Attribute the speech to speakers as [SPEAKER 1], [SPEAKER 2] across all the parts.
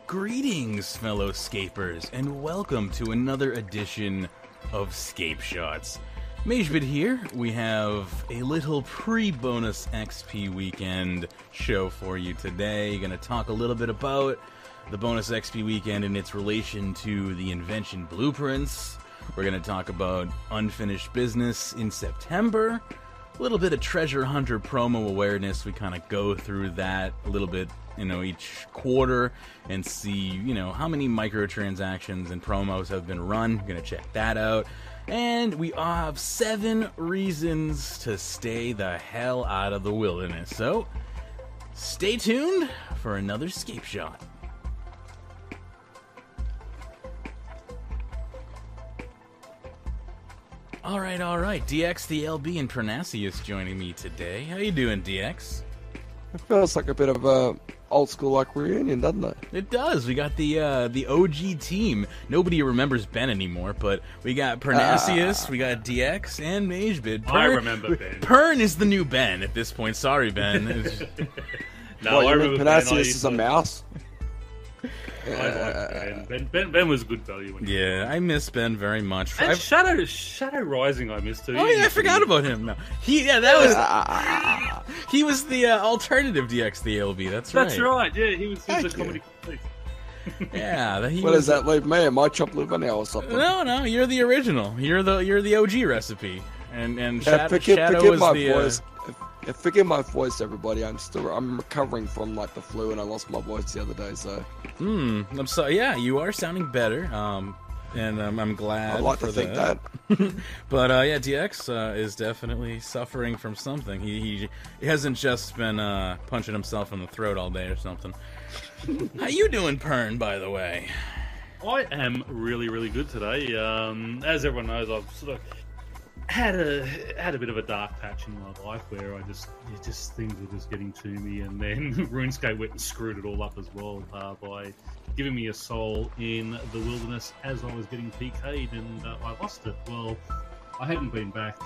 [SPEAKER 1] Greetings, fellow Scapers, and welcome to another edition of Scapeshots. Magebit here. We have a little pre-bonus XP weekend show for you today. Going to talk a little bit about the bonus XP weekend and its relation to the Invention blueprints. We're going to talk about unfinished business in September. A little bit of treasure hunter promo awareness. We kind of go through that a little bit, each quarter and see, how many microtransactions and promos have been run. We're going to check that out. And we all have 7 reasons to stay the hell out of the wilderness. So, stay tuned for another Scapeshot. All right. Dxthelb and Pyrnassius joining me today. How you doing, DX?
[SPEAKER 2] It feels like a bit of a old school like reunion, doesn't it?
[SPEAKER 1] It does. We got the OG team. Nobody remembers Ben anymore, but we got Pyrnassius, we got DX, and Magebit.
[SPEAKER 3] I remember Ben.
[SPEAKER 1] Pern is the new Ben at this point. Sorry, Ben.
[SPEAKER 3] No, I remember
[SPEAKER 2] Pyrnassius is a mouse.
[SPEAKER 3] I like Ben. Ben was good value.
[SPEAKER 1] I miss Ben very much.
[SPEAKER 3] And Shadow Rising, I missed too.
[SPEAKER 1] Oh yeah, I forgot about him. No, he was the alternative Dxthelb. That's right.
[SPEAKER 3] That's right. Yeah, he was a comedy complete.
[SPEAKER 1] Yeah,
[SPEAKER 2] what does that leave me? Am I chopped liver now or something?
[SPEAKER 1] No, you're the original. You're the OG recipe. And Shadow
[SPEAKER 2] forgive
[SPEAKER 1] was
[SPEAKER 2] my
[SPEAKER 1] the
[SPEAKER 2] voice. Forgive my voice, everybody. I'm recovering from the flu, and I lost my voice the other day. So,
[SPEAKER 1] I'm sorry. Yeah, you are sounding better. And I'm glad.
[SPEAKER 2] I'd like to think that.
[SPEAKER 1] But DX is definitely suffering from something. He hasn't just been punching himself in the throat all day or something. How you doing, Pern? By the way,
[SPEAKER 3] I am really, really good today. As everyone knows, I've sort of had a bit of a dark patch in my life where things were just getting to me, and then RuneScape went and screwed it all up as well by giving me a soul in the wilderness as I was getting PK'd, and I lost it. Well, I haven't been back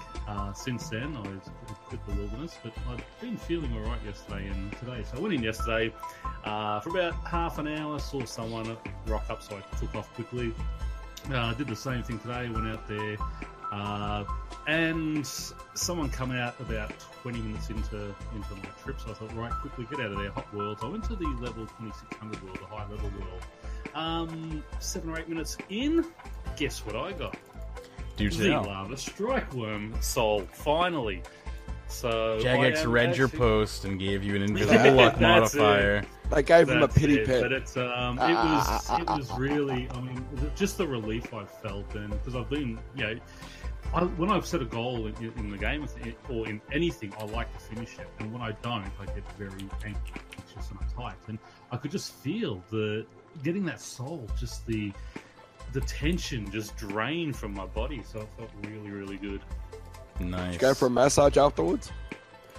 [SPEAKER 3] since then. I quit the wilderness, but I'd been feeling alright yesterday and today. So I went in yesterday for about half an hour, saw someone rock up, so I took off quickly. Did the same thing today, went out there. And someone come out about 20 minutes into my trip, so I thought, right, quickly get out of there, hot world. So I went to the level 2600 world, the high level world. 7 or 8 minutes in, guess what I got?
[SPEAKER 1] Do
[SPEAKER 3] the Lava Strike Worm soul, finally. So
[SPEAKER 1] Jagex read your post and gave you an invisible luck modifier.
[SPEAKER 2] They gave him a pity pit.
[SPEAKER 3] But it was really, just the relief I felt, and because I've been, when I've set a goal in the game or in anything, I like to finish it, and when I don't, I get very anxious and uptight. And I could just feel getting that soul, just the tension just drain from my body. So it felt really, really good.
[SPEAKER 1] Nice.
[SPEAKER 2] Did you go for a massage afterwards?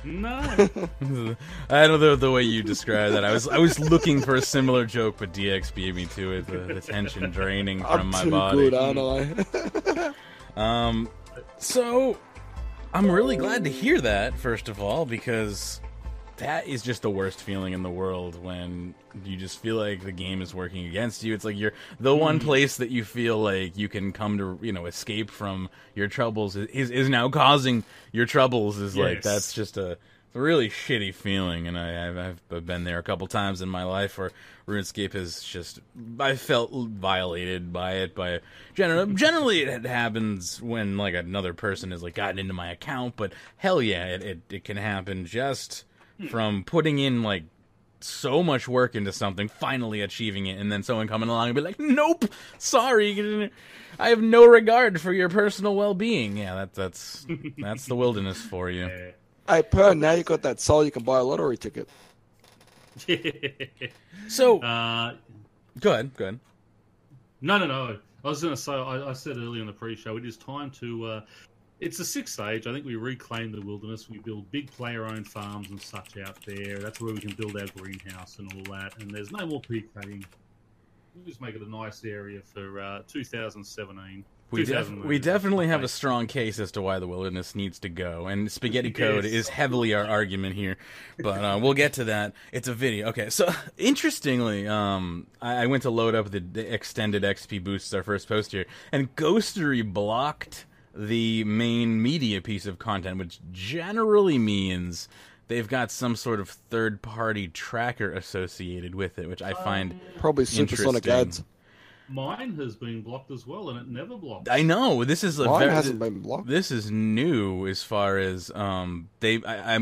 [SPEAKER 3] No.
[SPEAKER 1] I don't know the way you described that. I was looking for a similar joke, but DX beat me to it. The tension draining from my body.
[SPEAKER 2] I'm too good, aren't
[SPEAKER 1] I? So I'm really glad to hear that, first of all, because that is just the worst feeling in the world when you just feel like the game is working against you. It's like you're the one place that you feel like you can come to, escape from your troubles is now causing your troubles. Is like, that's just a really shitty feeling. And I've been there a couple times in my life where RuneScape has just, I felt violated by it. Generally it happens when like another person has like gotten into my account, but hell yeah, it can happen just from putting in like so much work into something, finally achieving it, and then someone coming along and be like, nope, sorry, I have no regard for your personal well-being. Yeah, that's the wilderness for you.
[SPEAKER 2] Hey, Pern, now you got that soul, you can buy a lottery ticket.
[SPEAKER 1] So, go ahead.
[SPEAKER 3] No. I was going to say, I said earlier in the pre-show, it is time to... It's the 6th age. I think we reclaim the wilderness. We build big player-owned farms and such out there. That's where we can build our greenhouse and all that. And there's no more PKing. just make it a nice area for 2017.
[SPEAKER 1] We definitely have a strong case as to why the wilderness needs to go, and Spaghetti Code is heavily our argument here, but we'll get to that. It's a video. Okay, so interestingly, I went to load up the extended XP boosts, our first post here, and Ghostery blocked the main media piece of content, which generally means they've got some sort of third-party tracker associated with it, which I find
[SPEAKER 2] probably Supersonic ads.
[SPEAKER 3] Mine has been blocked as well, and it never blocked.
[SPEAKER 1] I know this is
[SPEAKER 2] Mine hasn't been blocked.
[SPEAKER 1] This is new as far as I'm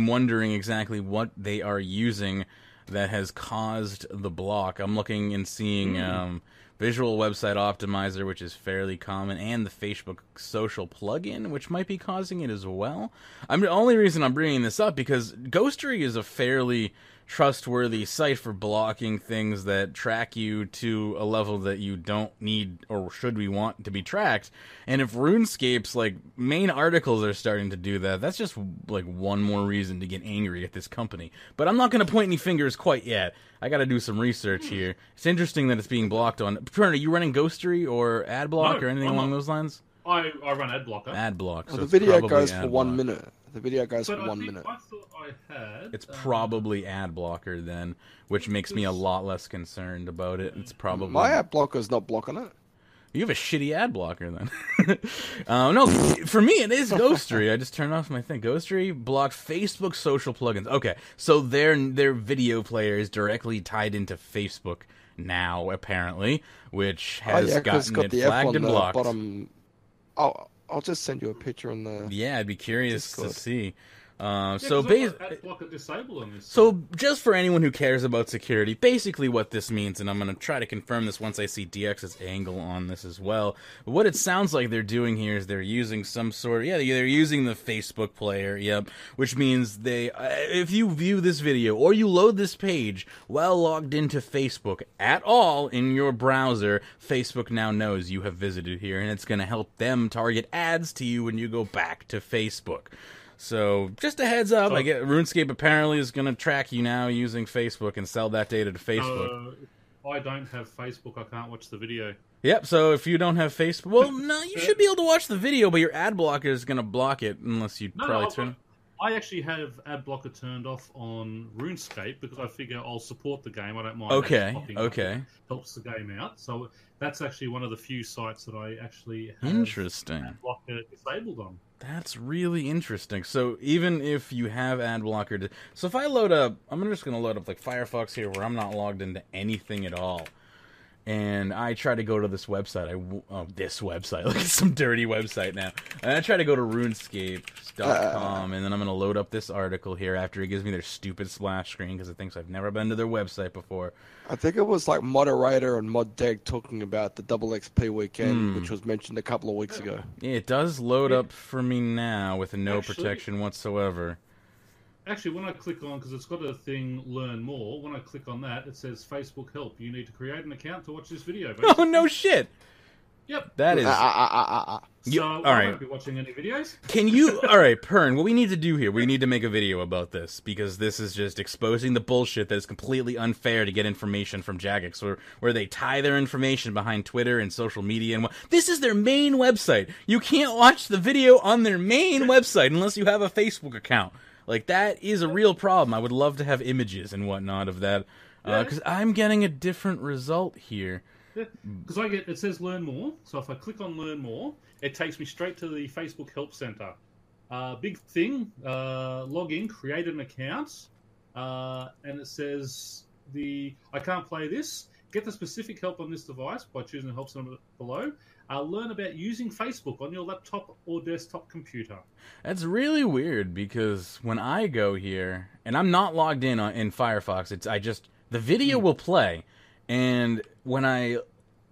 [SPEAKER 1] wondering exactly what they are using that has caused the block. I'm looking and seeing Visual Website Optimizer, which is fairly common, and the Facebook Social plugin, which might be causing it as well. The only reason I'm bringing this up because Ghostery is a fairly trustworthy site for blocking things that track you to a level that you don't need or should we want to be tracked. And if RuneScape's like main articles are starting to do that, that's just like one more reason to get angry at this company. But I'm not going to point any fingers quite yet. I got to do some research here. It's interesting that it's being blocked on. Pern, are you running Ghostery or Adblock or anything along those lines?
[SPEAKER 3] I run Adblocker.
[SPEAKER 1] Adblock. So
[SPEAKER 2] the video goes
[SPEAKER 1] Adblock.
[SPEAKER 2] for 1 minute. The video goes for 1 minute.
[SPEAKER 3] I thought I had.
[SPEAKER 1] It's probably Adblocker then, which makes me a lot less concerned about it. It's probably
[SPEAKER 2] My ad blocker's not blocking it.
[SPEAKER 1] You have a shitty ad blocker then. No, for me it is Ghostery. I just turned off my thing. Ghostery blocked Facebook social plugins. Okay, so their video player is directly tied into Facebook now, apparently, which has gotten it flagged and blocked.
[SPEAKER 2] Bottom. I'll just send you a picture on the.
[SPEAKER 1] Yeah, I'd be curious
[SPEAKER 2] Discord.
[SPEAKER 1] to see.
[SPEAKER 3] So
[SPEAKER 1] just for anyone who cares about security, basically what this means, and I'm going to try to confirm this once I see DX's angle on this as well. What it sounds like they're doing here is they're using some sort of, they're using the Facebook player, which means if you view this video or you load this page while logged into Facebook at all in your browser, Facebook now knows you have visited here, and it's going to help them target ads to you when you go back to Facebook. So, just a heads up, I get RuneScape apparently is going to track you now using Facebook and sell that data to Facebook.
[SPEAKER 3] I don't have Facebook, I can't watch the video.
[SPEAKER 1] Yep, so if you don't have Facebook, well, no, you should be able to watch the video, but your ad blocker is going to block it unless you turn.
[SPEAKER 3] I actually have ad blocker turned off on RuneScape because I figure I'll support the game. I don't mind.
[SPEAKER 1] Okay.
[SPEAKER 3] Helps the game out. So that's actually one of the few sites that I actually have ad blocker disabled on.
[SPEAKER 1] That's really interesting. So even if you have ad blocker, so if I load up, I'm just going to load up like Firefox here where I'm not logged into anything at all. And I try to go to this website. This website. Like it's some dirty website now. And I try to go to runescape.com, and then I'm going to load up this article here after it gives me their stupid splash screen because it thinks I've never been to their website before.
[SPEAKER 2] I think it was like Moderator and ModDeg talking about the double XP weekend, which was mentioned a couple of weeks ago.
[SPEAKER 1] Yeah, it does load up for me now with no protection whatsoever.
[SPEAKER 3] Actually, when I click on, because it's got a thing, Learn More, when I click on that, it says Facebook Help. You need to create an account to watch this video. Basically.
[SPEAKER 1] Oh, no shit!
[SPEAKER 3] Yep.
[SPEAKER 1] That is...
[SPEAKER 3] So, I won't be watching any videos.
[SPEAKER 1] Can you... Alright, Pern, what we need to do here, we need to make a video about this, because this is just exposing the bullshit that is completely unfair to get information from Jagex, where they tie their information behind Twitter and social media. And this is their main website. You can't watch the video on their main website unless you have a Facebook account. Like, that is a real problem. I would love to have images and whatnot of that. Because I'm getting a different result here.
[SPEAKER 3] Because it says Learn More. So if I click on Learn More, it takes me straight to the Facebook Help Center. Big thing, log in, create an account. And it says, I can't play this. Get the specific help on this device by choosing the help center below. Learn about using Facebook on your laptop or desktop computer.
[SPEAKER 1] That's really weird because when I go here, and I'm not logged in Firefox, the video will play, and when I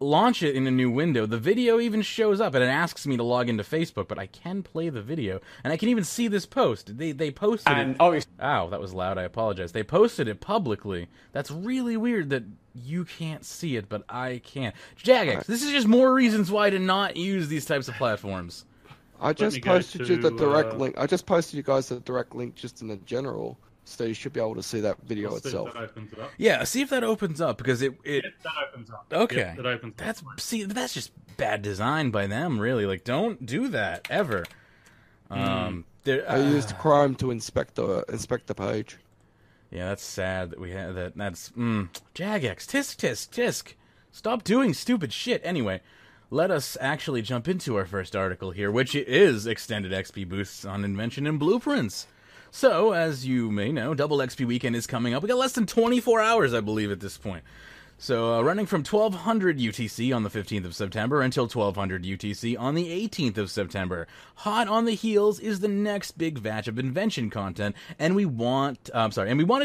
[SPEAKER 1] launch it in a new window, the video even shows up, and it asks me to log into Facebook, but I can play the video, and I can even see this post. They posted it. Ow, that was loud, I apologize. They posted it publicly. That's really weird that you can't see it, but I can. Jagex, this is just more reasons why to not use these types of platforms.
[SPEAKER 2] I just posted you the direct link. I just posted you guys the direct link just in the general So you should be able to see that video
[SPEAKER 3] Let's see if
[SPEAKER 2] itself.
[SPEAKER 3] that opens it up.
[SPEAKER 1] Yeah, see if that opens up because it
[SPEAKER 3] Yeah, that opens up.
[SPEAKER 1] okay.
[SPEAKER 3] Yep, that opens
[SPEAKER 1] That's
[SPEAKER 3] up.
[SPEAKER 1] that's just bad design by them, really. Like, don't do that ever.
[SPEAKER 2] I used Chrome to inspect the page.
[SPEAKER 1] Yeah, that's sad that we have that. That's Jagex, tisk. Stop doing stupid shit. Anyway, let us actually jump into our first article here, which is extended XP boosts on Invention and Blueprints. So, as you may know, Double XP Weekend is coming up. We got less than 24 hours, I believe, at this point. So, running from 1200 UTC on the 15th of September until 1200 UTC on the 18th of September. Hot on the heels is the next big batch of Invention content, and we wanted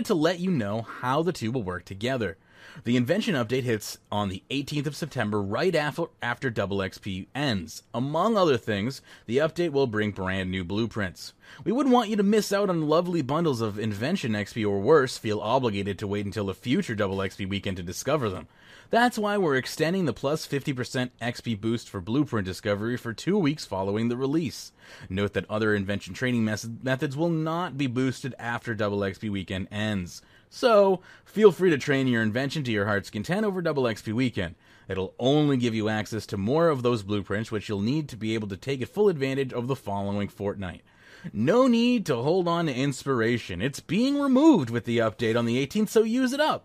[SPEAKER 1] to let you know how the two will work together. The Invention update hits on the 18th of September, right after Double XP ends. Among other things, the update will bring brand new blueprints. We wouldn't want you to miss out on lovely bundles of Invention XP or worse, feel obligated to wait until a future Double XP weekend to discover them. That's why we're extending the plus 50% XP boost for blueprint discovery for 2 weeks following the release. Note that other Invention training methods will not be boosted after Double XP weekend ends. So, feel free to train your Invention to your heart's content over Double XP weekend. It'll only give you access to more of those blueprints, which you'll need to be able to take full advantage of the following fortnight. No need to hold on to inspiration. It's being removed with the update on the 18th, so use it up.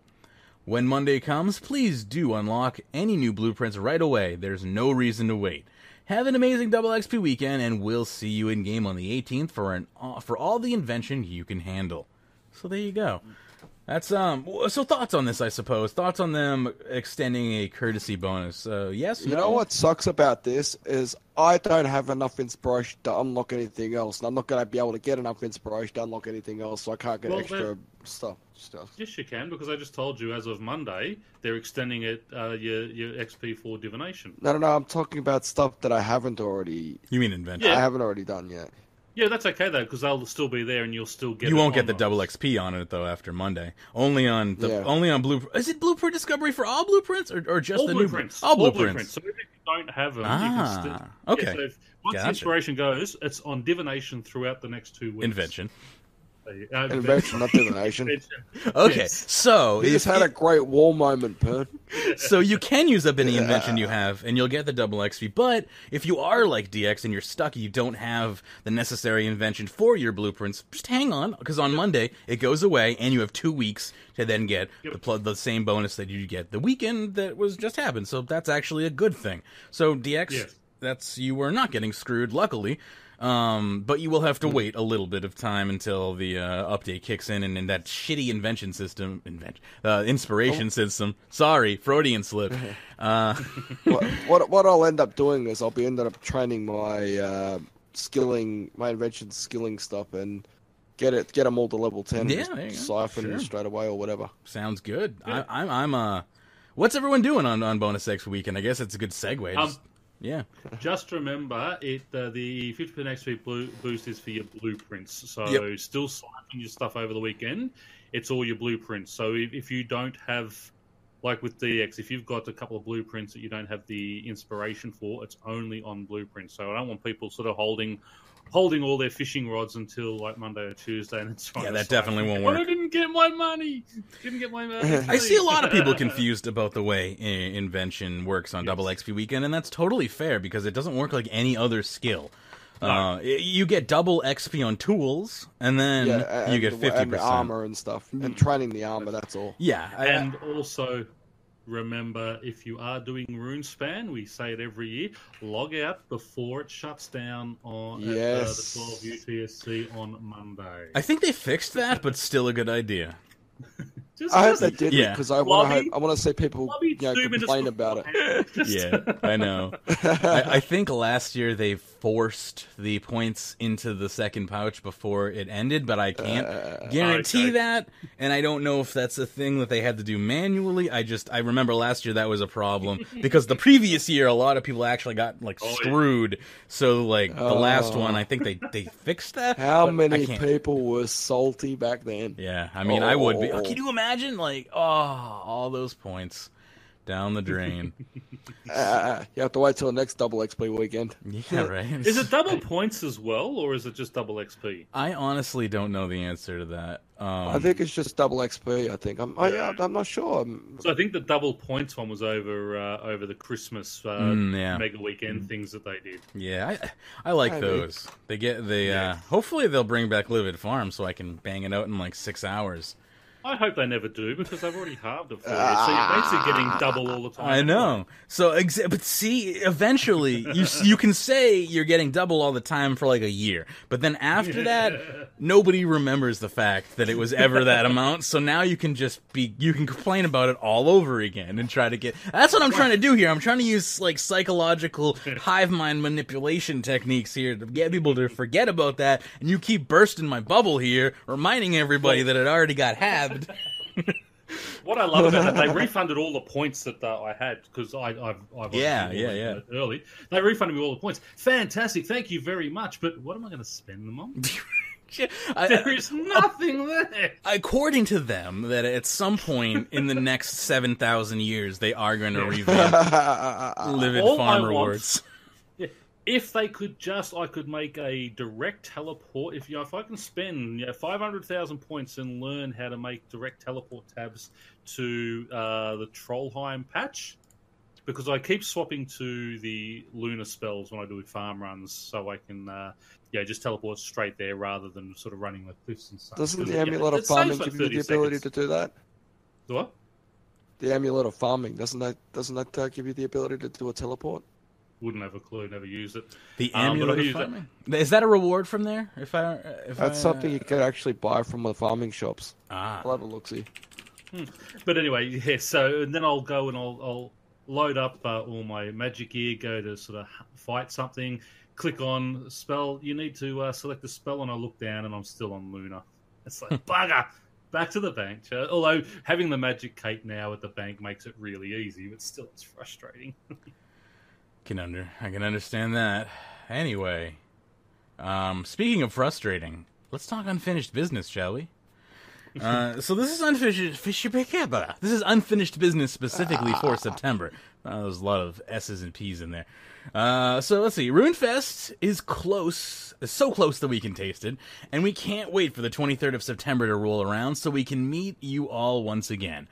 [SPEAKER 1] When Monday comes, please do unlock any new blueprints right away. There's no reason to wait. Have an amazing Double XP weekend, and we'll see you in-game on the 18th for all the Invention you can handle. So there you go. That's so thoughts on this, I suppose. Thoughts on them extending a courtesy bonus. Yes?
[SPEAKER 2] You know what sucks about this is I don't have enough inspiration to unlock anything else, and I'm not going to be able to get enough inspiration to unlock anything else, so I can't get extra stuff.
[SPEAKER 3] Yes, you can, because I just told you as of Monday they're extending it your XP for divination.
[SPEAKER 2] No, I'm talking about stuff that I haven't already.
[SPEAKER 1] You mean Invention?
[SPEAKER 3] Yeah.
[SPEAKER 2] I haven't already done yet.
[SPEAKER 3] Yeah, that's okay though, because they'll still be there, and you'll still get.
[SPEAKER 1] You won't get the
[SPEAKER 3] those.
[SPEAKER 1] double XP on it though after Monday. Only on blueprint. Is it blueprint discovery for all blueprints or just
[SPEAKER 3] all
[SPEAKER 1] the
[SPEAKER 3] blueprints?
[SPEAKER 1] new? All blueprints.
[SPEAKER 3] So even if you don't have them, you can still.
[SPEAKER 1] Okay.
[SPEAKER 3] Yeah, so once the inspiration goes, it's on divination throughout the next 2 weeks.
[SPEAKER 1] Invention.
[SPEAKER 2] Invention, not divination.
[SPEAKER 1] Okay,
[SPEAKER 3] Yes.
[SPEAKER 1] so
[SPEAKER 2] You just had a great war moment, Pern.
[SPEAKER 1] so you can use up any Invention you have, and you'll get the double XP. But if you are like DX and you're stuck, you don't have the necessary Invention for your blueprints, just hang on, because on Monday it goes away, and you have 2 weeks to then get the same bonus that you get the weekend that was just happened. So that's actually a good thing. So DX, you were not getting screwed, luckily. But you will have to wait a little bit of time until the update kicks in, and in that shitty inspiration system. Sorry, Freudian slip.
[SPEAKER 2] What I'll end up doing is I'll be ended up training my my Invention skilling stuff and get them all to level 10.
[SPEAKER 1] Yeah,
[SPEAKER 2] and
[SPEAKER 1] there you go.
[SPEAKER 2] siphon straight away or whatever.
[SPEAKER 1] Sounds good.
[SPEAKER 3] Yeah.
[SPEAKER 1] I'm what's everyone doing on Bonus X weekend? I guess it's a good segue. Yeah.
[SPEAKER 3] Just remember, the 50% XP boost is for your blueprints. So still siphoning your stuff over the weekend. It's all your blueprints. So if you don't have, like with DX, if you've got a couple of blueprints that you don't have the inspiration for, it's only on blueprints. So I don't want people sort of holding all their fishing rods until like Monday or Tuesday, and it's
[SPEAKER 1] that definitely won't work.
[SPEAKER 3] I didn't get my money.
[SPEAKER 1] I see a lot of people confused about the way Invention works on Double XP weekend, and that's totally fair because it doesn't work like any other skill. No. You get double XP on tools, and then you get 50%
[SPEAKER 2] and armor and stuff, and training the armor. That's all.
[SPEAKER 1] Yeah,
[SPEAKER 3] and also. Remember, if you are doing Runespan, we say it every year, log out before it shuts down on the 12 UTSC on Monday.
[SPEAKER 1] I think they fixed that, but still a good idea.
[SPEAKER 2] I hope they did because I want to see people complain about it.
[SPEAKER 1] Yeah, I know. I think last year they forced the points into the second pouch before it ended, but I can't guarantee that, and I don't know if that's a thing that they had to do manually. I remember last year that was a problem because the previous year a lot of people actually got screwed. So the last one, I think they fixed that.
[SPEAKER 2] How many people were salty back then?
[SPEAKER 1] Yeah, I mean I would be. Can you imagine all those points down the drain.
[SPEAKER 2] You have to wait till the next double XP weekend.
[SPEAKER 1] Yeah, right.
[SPEAKER 3] Is it double points as well, or is it just double XP?
[SPEAKER 1] I honestly don't know the answer to that.
[SPEAKER 2] I think it's just double XP. I think I'm not sure.
[SPEAKER 3] So I think the double points one was over the Christmas mega weekend things that they did.
[SPEAKER 1] Yeah, I like
[SPEAKER 2] Maybe.
[SPEAKER 1] those. Hopefully they'll bring back Livid Farm so I can bang it out in like 6 hours.
[SPEAKER 3] I hope they never do, because they've already halved it for you. So you're basically getting double all the time.
[SPEAKER 1] I know. So, but see, eventually, you can say you're getting double all the time for like a year. But then after that, nobody remembers the fact that it was ever that amount. So now you can you can complain about it all over again and try to get... That's what I'm trying to do here. I'm trying to use like psychological hive mind manipulation techniques here to get people to forget about that. And you keep bursting my bubble here, reminding everybody that it already got halved.
[SPEAKER 3] What I love about it, they refunded all the points that I had, because I've early. They refunded me all the points. Fantastic, thank you very much. But what am I going to spend them on? There is nothing there.
[SPEAKER 1] According to them, that at some point in the next 7,000 years, they are going to revamp Livid Farm rewards.
[SPEAKER 3] If they could I could make a direct teleport. If I can spend 500,000 points and learn how to make direct teleport tabs to the Trollheim patch, because I keep swapping to the lunar spells when I do farm runs, so I can just teleport straight there rather than sort of running the cliffs and stuff.
[SPEAKER 2] Doesn't the Amulet of Farming give you the ability to do that?
[SPEAKER 3] The what?
[SPEAKER 2] The Amulet of Farming, doesn't that give you the ability to do a teleport?
[SPEAKER 3] Wouldn't have a clue. Never used it.
[SPEAKER 1] The Amulet of Farming. Is that a reward from there?
[SPEAKER 2] That's something you could actually buy from the farming shops.
[SPEAKER 1] Ah,
[SPEAKER 2] I'll have a look-see.
[SPEAKER 3] But anyway, yeah. So then I'll go and I'll load up all my magic gear. Go to sort of fight something. Click on spell. You need to select the spell, and I look down, and I'm still on Luna. It's like bugger. Back to the bank. Although having the magic cape now at the bank makes it really easy, but still it's frustrating.
[SPEAKER 1] I can understand that. Anyway, speaking of frustrating, let's talk unfinished business, shall we? So this is unfinished business specifically for September. There's a lot of S's and P's in there. So let's see. Runefest is close, so close that we can taste it, and we can't wait for the 23rd of September to roll around so we can meet you all once again.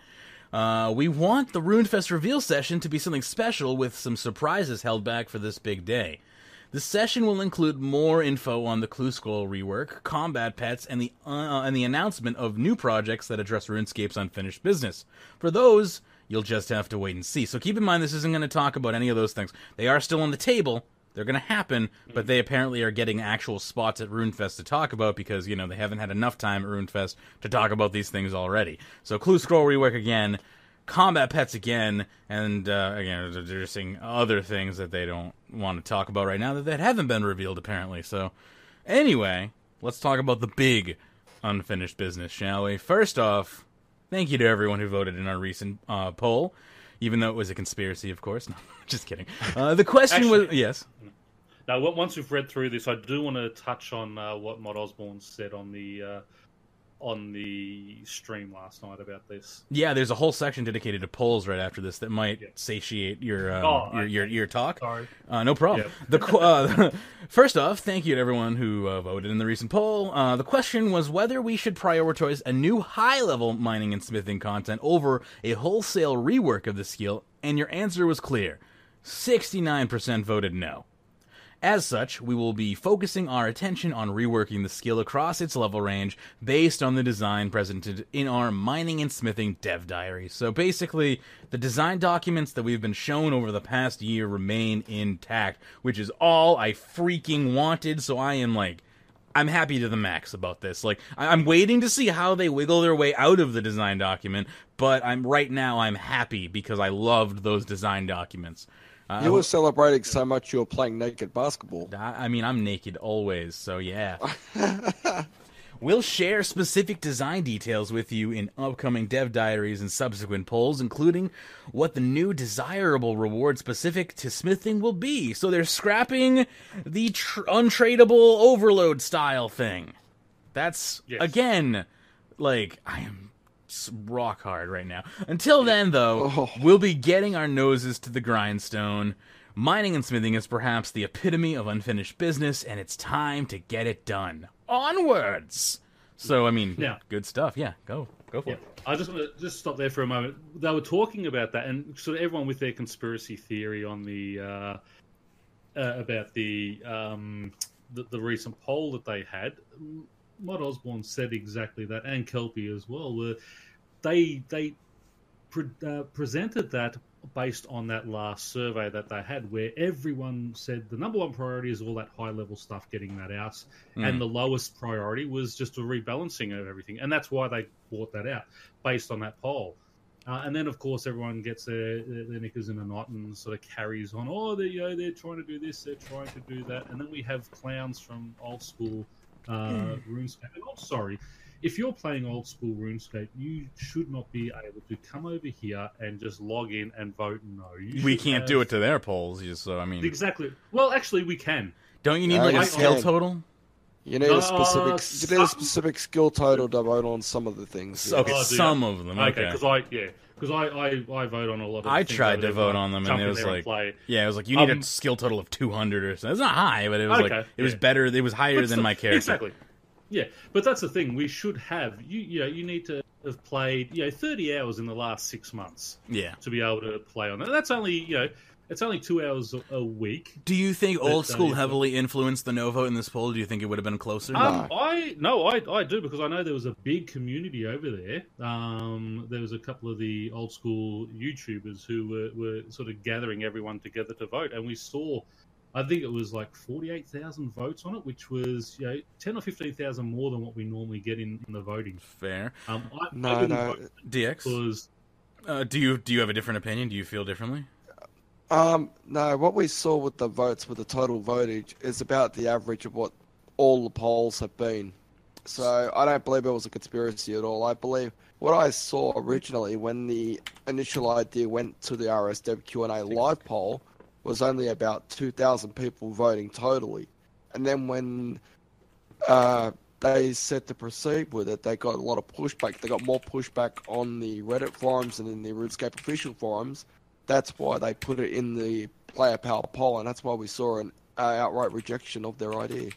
[SPEAKER 1] We want the Runefest reveal session to be something special with some surprises held back for this big day. The session will include more info on the Clue Scroll rework, combat pets, and the announcement of new projects that address RuneScape's unfinished business. For those, you'll just have to wait and see. So keep in mind, this isn't going to talk about any of those things. They are still on the table. They're going to happen, but they apparently are getting actual spots at Runefest to talk about because, they haven't had enough time at Runefest to talk about these things already. So Clue Scroll rework again, combat pets again, and again, they're seeing other things that they don't want to talk about right now that haven't been revealed apparently. So anyway, let's talk about the big unfinished business, shall we? First off, thank you to everyone who voted in our recent poll. Even though it was a conspiracy, of course. No, just kidding. The question was... Yes?
[SPEAKER 3] Now, once we've read through this, I do want to touch on what Mod Osborne said on the stream last night about this.
[SPEAKER 1] Yeah, there's a whole section dedicated to polls right after this that might satiate your talk.
[SPEAKER 3] Sorry.
[SPEAKER 1] No problem. Yeah. First off, thank you to everyone who voted in the recent poll. The question was whether we should prioritize a new high-level mining and smithing content over a wholesale rework of the skill, and your answer was clear. 69% voted no. As such, we will be focusing our attention on reworking the skill across its level range based on the design presented in our mining and smithing dev diary. So basically, the design documents that we've been shown over the past year remain intact, which is all I freaking wanted, so I'm happy to the max about this. I'm waiting to see how they wiggle their way out of the design document, but right now I'm happy because I loved those design documents.
[SPEAKER 2] You were celebrating so much you were playing naked basketball.
[SPEAKER 1] I'm naked always, so yeah. We'll share specific design details with you in upcoming dev diaries and subsequent polls, including what the new desirable reward specific to smithing will be. So they're scrapping the untradeable overload style thing. That's, again, I am rock hard right now. Until then, though, we'll be getting our noses to the grindstone. Mining and smithing is perhaps the epitome of unfinished business, and it's time to get it done. Onwards! So, I mean, good stuff. Yeah, go for it.
[SPEAKER 3] I just want to stop there for a moment. They were talking about that, and sort of everyone with their conspiracy theory on the about the recent poll that they had. Mod Osborne said exactly that, and Kelpie as well. Were they presented that based on that last survey that they had, where everyone said the number one priority is all that high-level stuff, getting that out, and the lowest priority was just a rebalancing of everything, and that's why they brought that out, based on that poll. And then, of course, everyone gets their knickers in a knot and sort of carries on, they're trying to do this, they're trying to do that, and then we have clowns from old school RuneScape. And I'm sorry, if you're playing old school RuneScape, you should not be able to come over here and just log in and vote no.
[SPEAKER 1] We can't do it to their polls, so I mean...
[SPEAKER 3] Exactly. Well, actually, we can.
[SPEAKER 1] Don't you need like a skill total?
[SPEAKER 2] You need a specific skill total to vote on some of the things.
[SPEAKER 1] Yeah. Okay, some of them.
[SPEAKER 3] Okay, because I vote on a lot of
[SPEAKER 1] I tried to vote on them, and it was like... Yeah, it was like, you need a skill total of 200 or something. It's not high, but it was it was better. It was higher than my character.
[SPEAKER 3] Exactly. Yeah, but that's the thing. We should have you need to have played 30 hours in the last 6 months.
[SPEAKER 1] Yeah,
[SPEAKER 3] to be able to play on that. That's only it's only 2 hours a week.
[SPEAKER 1] Do you think old school heavily influenced the no vote in this poll? Do you think it would have been closer?
[SPEAKER 3] I do, because I know there was a big community over there. There was a couple of the old school YouTubers who were sort of gathering everyone together to vote, and we saw. I think it was like 48,000 votes on it, which was 10 or 15,000 more than what we normally get in the voting.
[SPEAKER 1] Fair.
[SPEAKER 2] No.
[SPEAKER 1] DX.
[SPEAKER 3] Because,
[SPEAKER 1] do you have a different opinion? Do you feel differently?
[SPEAKER 2] No. What we saw with the votes, with the total votage, is about the average of what all the polls have been. So I don't believe it was a conspiracy at all. I believe what I saw originally when the initial idea went to the RSW Q&A live poll was only about 2,000 people voting totally. And then when they said to proceed with it, they got a lot of pushback. They got more pushback on the Reddit forums and in the RuneScape official forums. That's why they put it in the player power poll, and that's why we saw an outright rejection of their idea.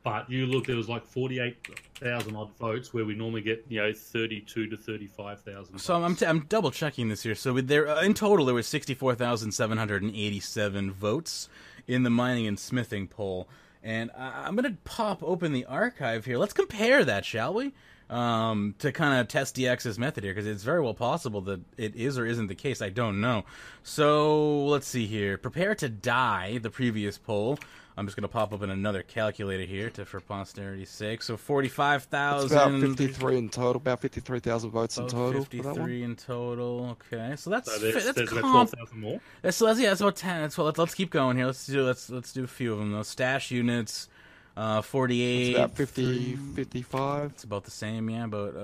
[SPEAKER 3] But you look, there was like 48,000 odd votes, where we normally get 32 to 35,000.
[SPEAKER 1] So I'm double checking this here. So in total there was 64,787 votes in the mining and smithing poll, and I'm gonna pop open the archive here. Let's compare that, shall we? To kind of test DX's method here, because it's very well possible that it is or isn't the case. I don't know. So let's see here. Prepare to die, the previous poll. I'm just going to pop up in another calculator here for posterity's sake. So 45,000.
[SPEAKER 2] It's about 53 in total. About 53,000 votes in total.
[SPEAKER 1] 53 in total. Okay, so that's
[SPEAKER 3] there's about 12,000 more.
[SPEAKER 1] That's about 10. That's well. Let's keep going here. Let's do a few of them. Those stash units. 48.
[SPEAKER 2] It's about 50, 55.
[SPEAKER 1] It's about the same, yeah. But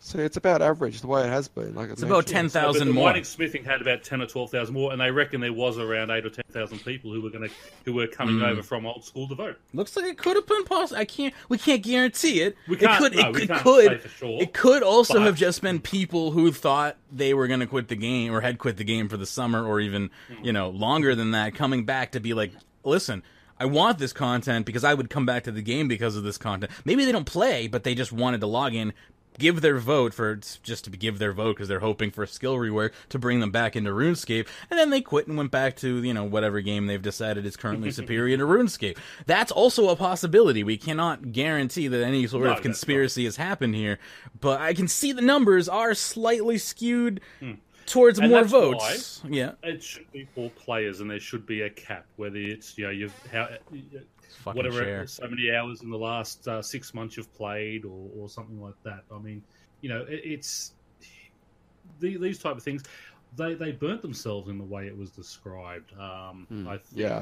[SPEAKER 2] so it's about average the way it has been. Like
[SPEAKER 1] it's about 10,000 more.
[SPEAKER 3] Mining smithing had about 10 or 12,000 more, and they reckon there was around 8 or 10,000 people who were coming over from old school to vote.
[SPEAKER 1] Looks like it could have been possible. We can't guarantee it.
[SPEAKER 3] We can't say for sure.
[SPEAKER 1] It could also have just been people who thought they were going to quit the game or had quit the game for the summer, or even longer than that, coming back to be like, listen, I want this content because I would come back to the game because of this content. Maybe they don't play, but they just wanted to log in, give their vote give their vote because they're hoping for a skill rework to bring them back into RuneScape, and then they quit and went back to whatever game they've decided is currently superior to RuneScape. That's also a possibility. We cannot guarantee that any sort of conspiracy has happened here, but I can see the numbers are slightly skewed towards more votes. Yeah,
[SPEAKER 3] it should be for players, and there should be a cap. Whether it's whatever so many hours in the last 6 months you've played, or something like that. I mean, it's these type of things. They burnt themselves in the way it was described. I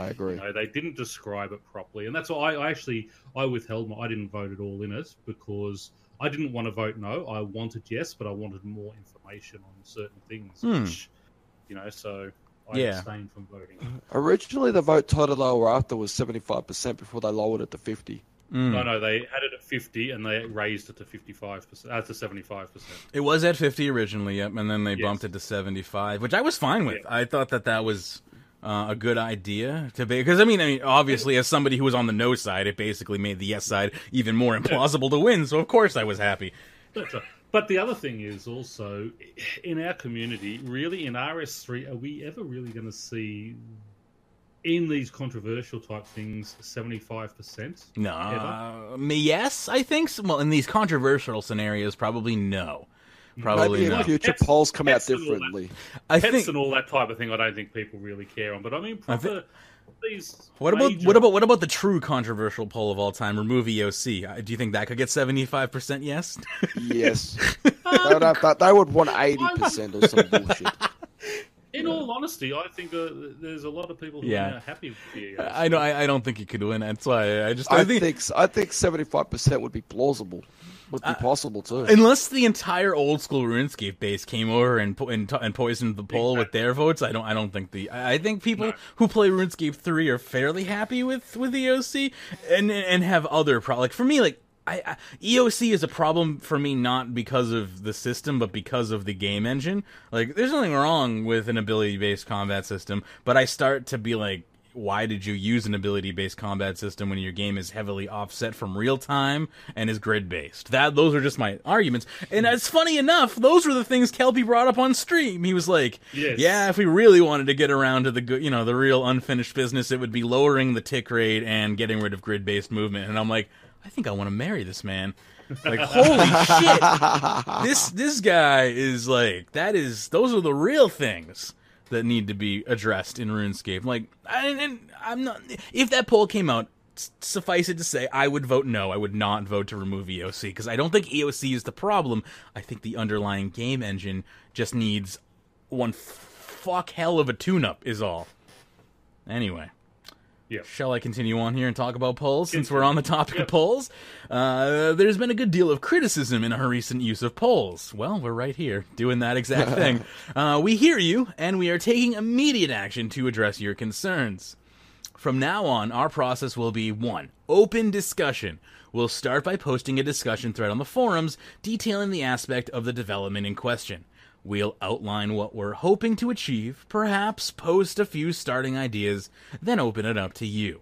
[SPEAKER 3] agree. They didn't describe it properly, and that's why I withheld. I didn't vote at all in it because I didn't want to vote no. I wanted yes, but I wanted more information on certain things, which, so I abstained from voting.
[SPEAKER 2] Originally, the vote total they were after was 75% before they lowered it to 50.
[SPEAKER 3] No, they had it at 50 and they raised it to 55%, to 75%.
[SPEAKER 1] It was at 50 originally, yep, and then they bumped it to 75, which I was fine with.
[SPEAKER 3] Yeah.
[SPEAKER 1] I thought that was a good idea to be, because I mean, obviously, as somebody who was on the no side, it basically made the yes side even more implausible to win. So of course I was happy.
[SPEAKER 3] That's right. But the other thing is also in our community, really in RS3, are we ever really going to see in these controversial type things 75%?
[SPEAKER 1] No, yes, I think so. Well, in these controversial scenarios, probably no. Probably
[SPEAKER 2] maybe
[SPEAKER 1] no.
[SPEAKER 2] in future polls come out differently.
[SPEAKER 1] I
[SPEAKER 3] Pets
[SPEAKER 1] think
[SPEAKER 3] and all that type of thing, I don't think people really care on. But I mean, these.
[SPEAKER 1] What about the true controversial poll of all time? Remove EOC. Do you think that could get 75%? Yes.
[SPEAKER 2] Yes. They would want 80% or some bullshit.
[SPEAKER 3] In all honesty, I think there's a lot of people who are happy with the EOC.
[SPEAKER 1] I don't think you could win. That's why I
[SPEAKER 2] think 75% would be plausible. Would be possible too.
[SPEAKER 1] Unless the entire old school RuneScape base came over and poisoned the poll with their votes, I don't think I think people who play RuneScape 3 are fairly happy with EOC and have other like for me, like EOC is a problem for me not because of the system but because of the game engine. Like there's nothing wrong with an ability based combat system, but I start to be like, why did you use an ability-based combat system when your game is heavily offset from real-time and is grid-based? Those are just my arguments. And it's funny enough, those were the things Kelpie brought up on stream. He was like, yeah, if we really wanted to get around to the real unfinished business, it would be lowering the tick rate and getting rid of grid-based movement. And I'm like, I think I want to marry this man. Like, holy shit. This guy is like, those are the real things that need to be addressed in RuneScape. Like, and I'm not. If that poll came out, suffice it to say, I would vote no. I would not vote to remove EOC because I don't think EOC is the problem. I think the underlying game engine just needs one fuck hell of a tune-up. Is all. Anyway.
[SPEAKER 3] Yeah.
[SPEAKER 1] Shall I continue on here and talk about polls, since we're on the topic of polls? There's been a good deal of criticism in our recent use of polls. Well, we're right here, doing that exact thing. We hear you, and we are taking immediate action to address your concerns. From now on, our process will be 1. Open discussion. We'll start by posting a discussion thread on the forums detailing the aspect of the development in question. We'll outline what we're hoping to achieve, perhaps post a few starting ideas, then open it up to you.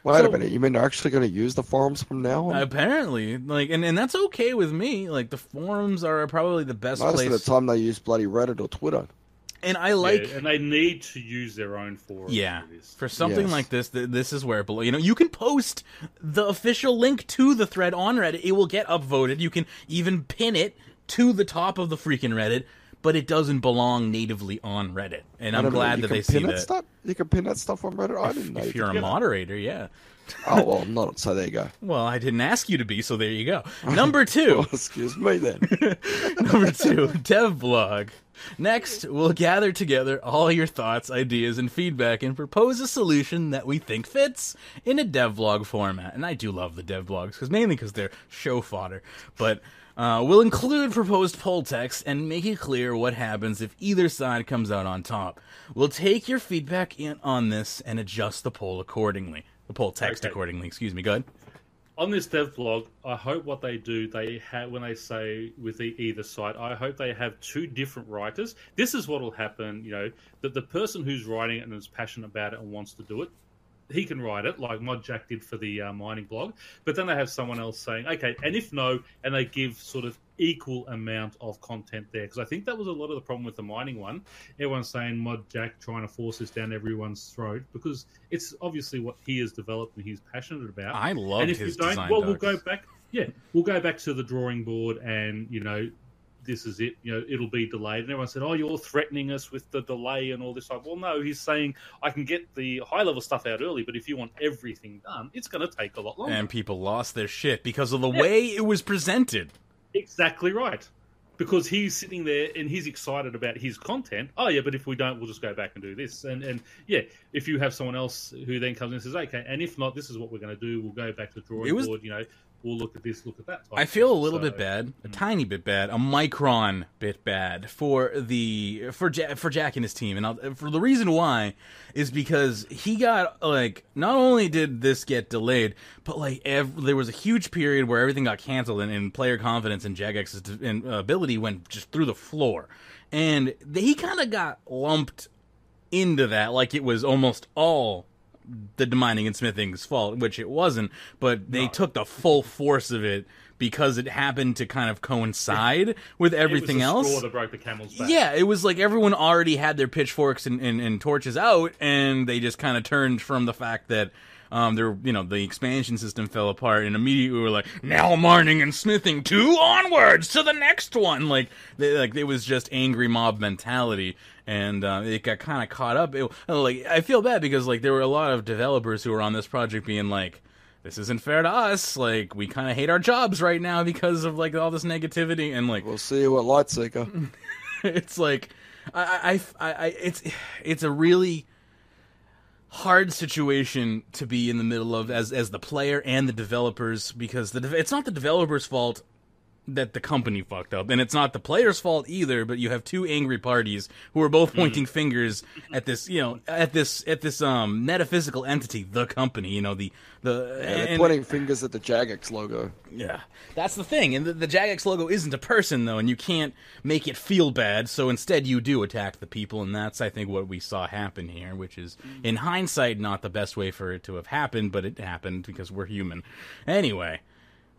[SPEAKER 2] Wait a minute, you mean they're actually going to use the forums from now on?
[SPEAKER 1] Apparently, and that's okay with me. Like, the forums are probably the best place.
[SPEAKER 2] Most of the time they use bloody Reddit or Twitter.
[SPEAKER 1] And I like...
[SPEAKER 3] and they need to use their own forums.
[SPEAKER 1] Yeah, for something like this, this is where, you can post the official link to the thread on Reddit. It will get upvoted. You can even pin it to the top of the freaking Reddit. But it doesn't belong natively on Reddit, and I'm glad that they see that.
[SPEAKER 2] You can pin that stuff on Reddit. I didn't know.
[SPEAKER 1] If you're a moderator, yeah.
[SPEAKER 2] Oh well, I'm not. So there you go.
[SPEAKER 1] Well, I didn't ask you to be, so there you go. Number 2.
[SPEAKER 2] Well, excuse me then.
[SPEAKER 1] Number 2, dev blog. Next, we'll gather together all your thoughts, ideas, and feedback, and propose a solution that we think fits in a devlog format. And I do love the devlogs, mainly because they're show fodder, but. We'll include proposed poll text and make it clear what happens if either side comes out on top. We'll take your feedback in on this and adjust the poll accordingly. The poll text accordingly, excuse me, go ahead.
[SPEAKER 3] On this dev blog, I hope what they do, they have, when they say with either side, I hope they have 2 different writers. This is what will happen, that the person who's writing it and is passionate about it and wants to do it, he can write it, like Mod Jack did for the mining blog, but then they have someone else saying, okay, and if no, and they give sort of equal amount of content there, because I think that was a lot of the problem with the mining one. Everyone's saying Mod Jack trying to force this down everyone's throat, because it's obviously what he has developed and he's passionate about.
[SPEAKER 1] I love his design.
[SPEAKER 3] Well, we'll go back to the drawing board and, this is it, it'll be delayed. And everyone said, oh, you're threatening us with the delay and all this stuff. Well, no, he's saying I can get the high-level stuff out early, but if you want everything done, it's going to take a lot longer.
[SPEAKER 1] And people lost their shit because of the way it was presented.
[SPEAKER 3] Exactly right. Because he's sitting there and he's excited about his content. Oh, yeah, but if we don't, we'll just go back and do this. And if you have someone else who then comes in and says, okay, and if not, this is what we're going to do. We'll go back to the drawing board, we'll look at this, look at that.
[SPEAKER 1] I feel a little bit bad, a tiny bit bad, a micron bit bad for Jack and his team, and for the reason why is because he got like, not only did this get delayed, but like there was a huge period where everything got canceled and player confidence in Jagex's ability went just through the floor, and he kind of got lumped into that like it was almost all the mining and smithing's fault, which it wasn't, but they took the full force of it because it happened to kind of coincide with everything else.
[SPEAKER 3] Straw that broke the camel's back.
[SPEAKER 1] Yeah, it was like everyone already had their pitchforks and torches out, and they just kind of turned from the fact that the expansion system fell apart, and immediately we were like, now mining and smithing 2 onwards to the next one. It was just angry mob mentality, and it got kind of caught up. I feel bad because like there were a lot of developers who were on this project being like, this isn't fair to us. Like, we kind of hate our jobs right now because of like all this negativity, and like
[SPEAKER 2] we'll see you at Lightseeker.
[SPEAKER 1] It's like it's a really hard situation to be in the middle of as the player and the developers, because it's not the developers' fault that the company fucked up, and it's not the player's fault either, but you have 2 angry parties who are both pointing fingers at this, at this metaphysical entity, the company,
[SPEAKER 2] they're pointing fingers at the Jagex logo.
[SPEAKER 1] Yeah, that's the thing, and the Jagex logo isn't a person, though, and you can't make it feel bad, so instead you do attack the people, and that's, I think, what we saw happen here, which is, in hindsight, not the best way for it to have happened, but it happened because we're human. Anyway,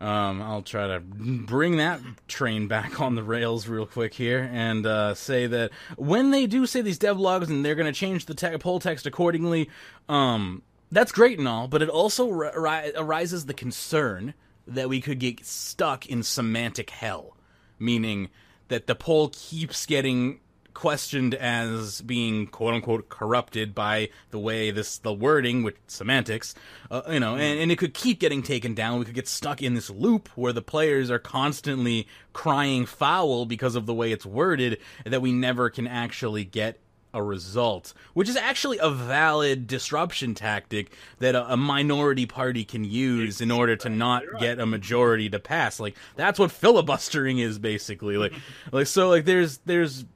[SPEAKER 1] I'll try to bring that train back on the rails real quick here and say that when they do say these devlogs and they're going to change the poll text accordingly, that's great and all, but it also arises the concern that we could get stuck in semantic hell, meaning that the poll keeps getting questioned as being quote-unquote corrupted by the way the wording with semantics, and it could keep getting taken down. We could get stuck in this loop where the players are constantly crying foul because of the way it's worded, that we never can actually get a result, which is actually a valid disruption tactic that a minority party can use in order to not get a majority to pass. Like, that's what filibustering is, basically. There's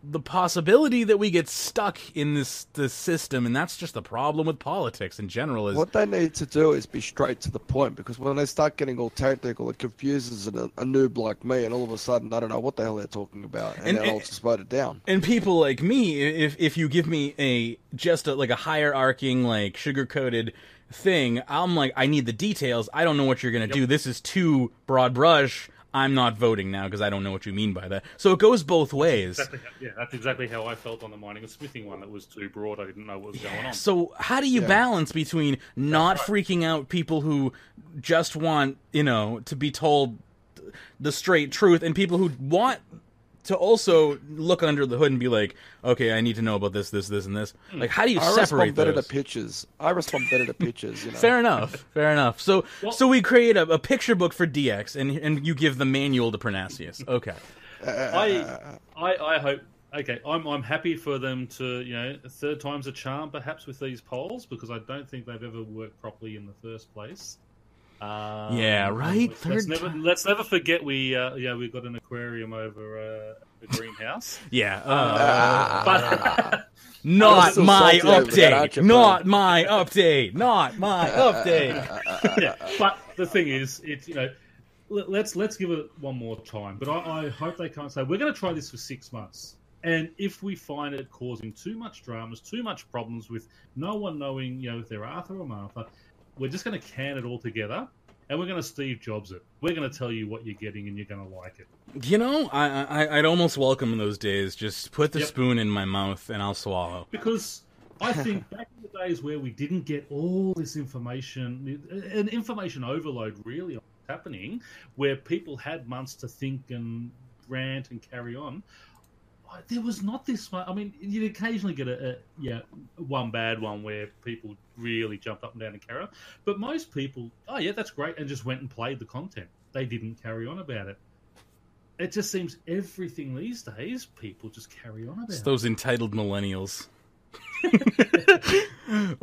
[SPEAKER 1] the possibility that we get stuck in this system, and that's just the problem with politics in general.
[SPEAKER 2] What they need to do is be straight to the point, because when they start getting all technical, it confuses a noob like me, and all of a sudden I don't know what the hell they're talking about, and then I'll just vote it down. And
[SPEAKER 1] people like me, if you give me a hierarching, like, sugar-coated thing, I'm like, I need the details. I don't know what you're going to do. This is too broad brush. I'm not voting now because I don't know what you mean by that. So it goes both ways.
[SPEAKER 3] That's exactly how I felt on the mining and smithing one. That was too broad. I didn't know what was going on.
[SPEAKER 1] So how do you balance between not freaking out people who just want, to be told the straight truth, and people who want to also look under the hood and be like, okay, I need to know about this, and this. Like, how do you separate those? I respond
[SPEAKER 2] better to pictures.
[SPEAKER 1] Fair enough. So we create a picture book for DX, and you give the manual to Pyrnassius. Okay.
[SPEAKER 3] I hope. Okay, I'm happy for them to, third time's a charm, perhaps, with these polls, because I don't think they've ever worked properly in the first place.
[SPEAKER 1] Yeah, right.
[SPEAKER 3] Let's never forget we got an aquarium over the greenhouse.
[SPEAKER 1] Yeah,
[SPEAKER 3] but
[SPEAKER 1] not my update. Not my update.
[SPEAKER 3] Yeah, but the thing is, it's let's give it one more time. But I hope they can't say we're going to try this for 6 months. And if we find it causing too much dramas, too much problems with no one knowing, if they're Arthur or Martha, we're just going to can it all together, and we're going to Steve Jobs it. We're going to tell you what you're getting, and you're going to like it.
[SPEAKER 1] I'd almost welcome those days. Just put the spoon in my mouth, and I'll swallow.
[SPEAKER 3] Because I think back in the days where we didn't get all this information, an information overload really happening, where people had months to think and rant and carry on, there was not this much. I mean, you'd occasionally get one bad one where people really jumped up and down and carry on. But most people, oh yeah, that's great, and just went and played the content. They didn't carry on about it. It just seems everything these days, people just carry on about.
[SPEAKER 1] It's those entitled millennials.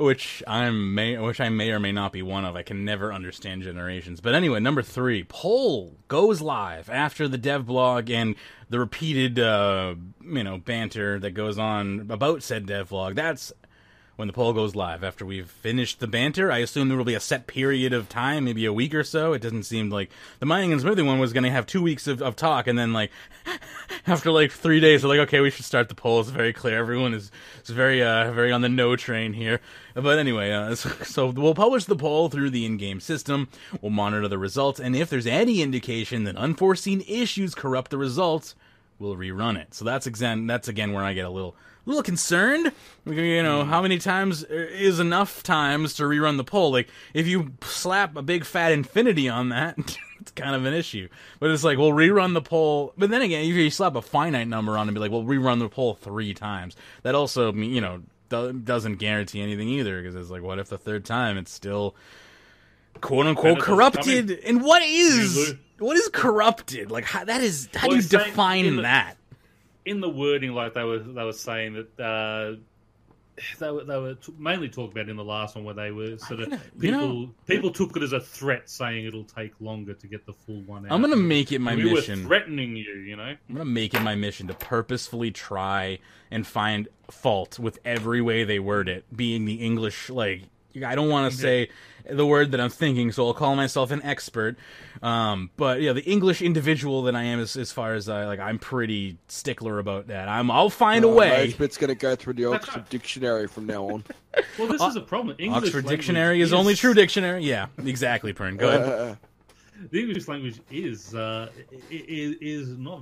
[SPEAKER 1] which I may or may not be one of. I can never understand generations. But anyway, number 3, poll goes live after the dev blog and the repeated, banter that goes on about said dev blog. That's when the poll goes live. After we've finished the banter, I assume there will be a set period of time, maybe a week or so. It doesn't seem like the mining and smithing one was going to have 2 weeks of talk, and then, like, after, like, 3 days, they're like, okay, we should start the poll. It's very clear. Everyone is very on the no train here. But anyway, so we'll publish the poll through the in-game system. We'll monitor the results, and if there's any indication that unforeseen issues corrupt the results, we'll rerun it. So that's again where I get a little concerned. How many times is enough times to rerun the poll? Like, if you slap a big fat infinity on that, it's kind of an issue. But it's like, we'll rerun the poll. But then again, if you slap a finite number on it and be like, we'll rerun the poll 3 times. That also, doesn't guarantee anything either, because it's like, what if the third time it's still quote-unquote corrupted? And what is corrupted? Like, how do you define that?
[SPEAKER 3] In the wording, like they were saying that they were mainly talking about in the last one, where they were sort of people took it as a threat, saying it'll take longer to get the full one out.
[SPEAKER 1] I'm gonna make it my mission.
[SPEAKER 3] We were threatening you,
[SPEAKER 1] I'm gonna make it my mission to purposefully try and find fault with every way they word it, being the English. Like, I don't want to say the word that I'm thinking, so I'll call myself an expert. But the English individual that I am, as far as I'm pretty stickler about that. I'll find a way.
[SPEAKER 2] Magebit's going to go through the Oxford Dictionary from now on.
[SPEAKER 3] Well, this is a problem. English
[SPEAKER 1] Oxford Dictionary is only true dictionary. Yeah, exactly, Pern. Go ahead.
[SPEAKER 3] The English language is not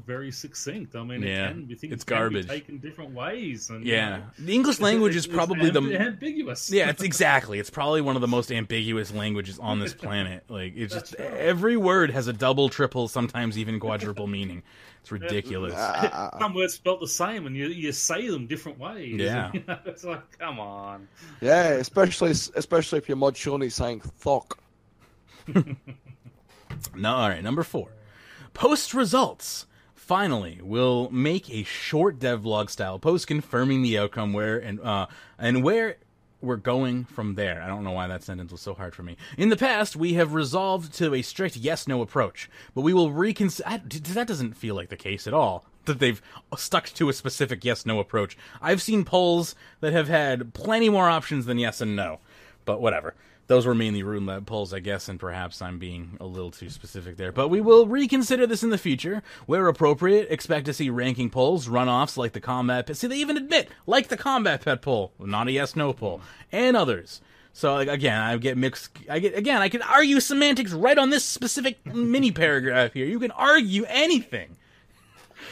[SPEAKER 3] very successful. I mean, it's garbage. Can be taken different ways. And,
[SPEAKER 1] the English language is probably
[SPEAKER 3] ambiguous.
[SPEAKER 1] Yeah, it's probably one of the most ambiguous languages on this planet. Like, it's just every word has a double, triple, sometimes even quadruple meaning. It's ridiculous.
[SPEAKER 3] Some words spelled the same, and you say them different ways.
[SPEAKER 1] Yeah,
[SPEAKER 3] it's like, come on.
[SPEAKER 2] Yeah, especially if you're Mod Shawnee saying "thok."
[SPEAKER 1] No, all right, number 4. Post results. Finally, we'll make a short devlog style post confirming the outcome and where we're going from there. I don't know why that sentence was so hard for me. In the past, we have resolved to a strict yes-no approach, but we will reconsider. That doesn't feel like the case at all, that they've stuck to a specific yes-no approach. I've seen polls that have had plenty more options than yes and no, but whatever. Those were mainly Rune Lab polls, I guess, and perhaps I'm being a little too specific there. But we will reconsider this in the future. Where appropriate, expect to see ranking polls, runoffs like the Combat Pet. See, they even admit, like the Combat Pet poll, not a yes-no poll, and others. So, again, I can argue semantics right on this specific mini-paragraph here. You can argue anything.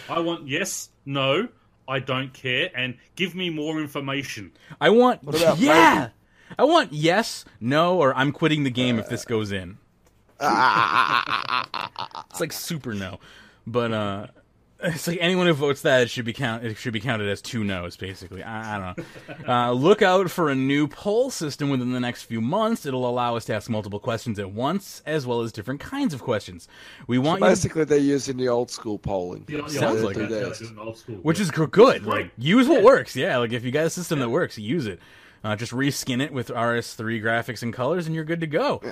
[SPEAKER 3] I want yes, no, I don't care, and give me more information.
[SPEAKER 1] I want yes, no, or I'm quitting the game if this goes in. It's like super no. But it's like anyone who votes that, it should be counted as 2 no's, basically. I don't know. Look out for a new poll system within the next few months. It'll allow us to ask multiple questions at once, as well as different kinds of questions.
[SPEAKER 2] Basically, they're using the old school polling.
[SPEAKER 1] Sounds like it. Which is good. Like, use what works. Yeah, like if you got a system that works, use it. Just reskin it with RS3 graphics and colors, and you're good to go.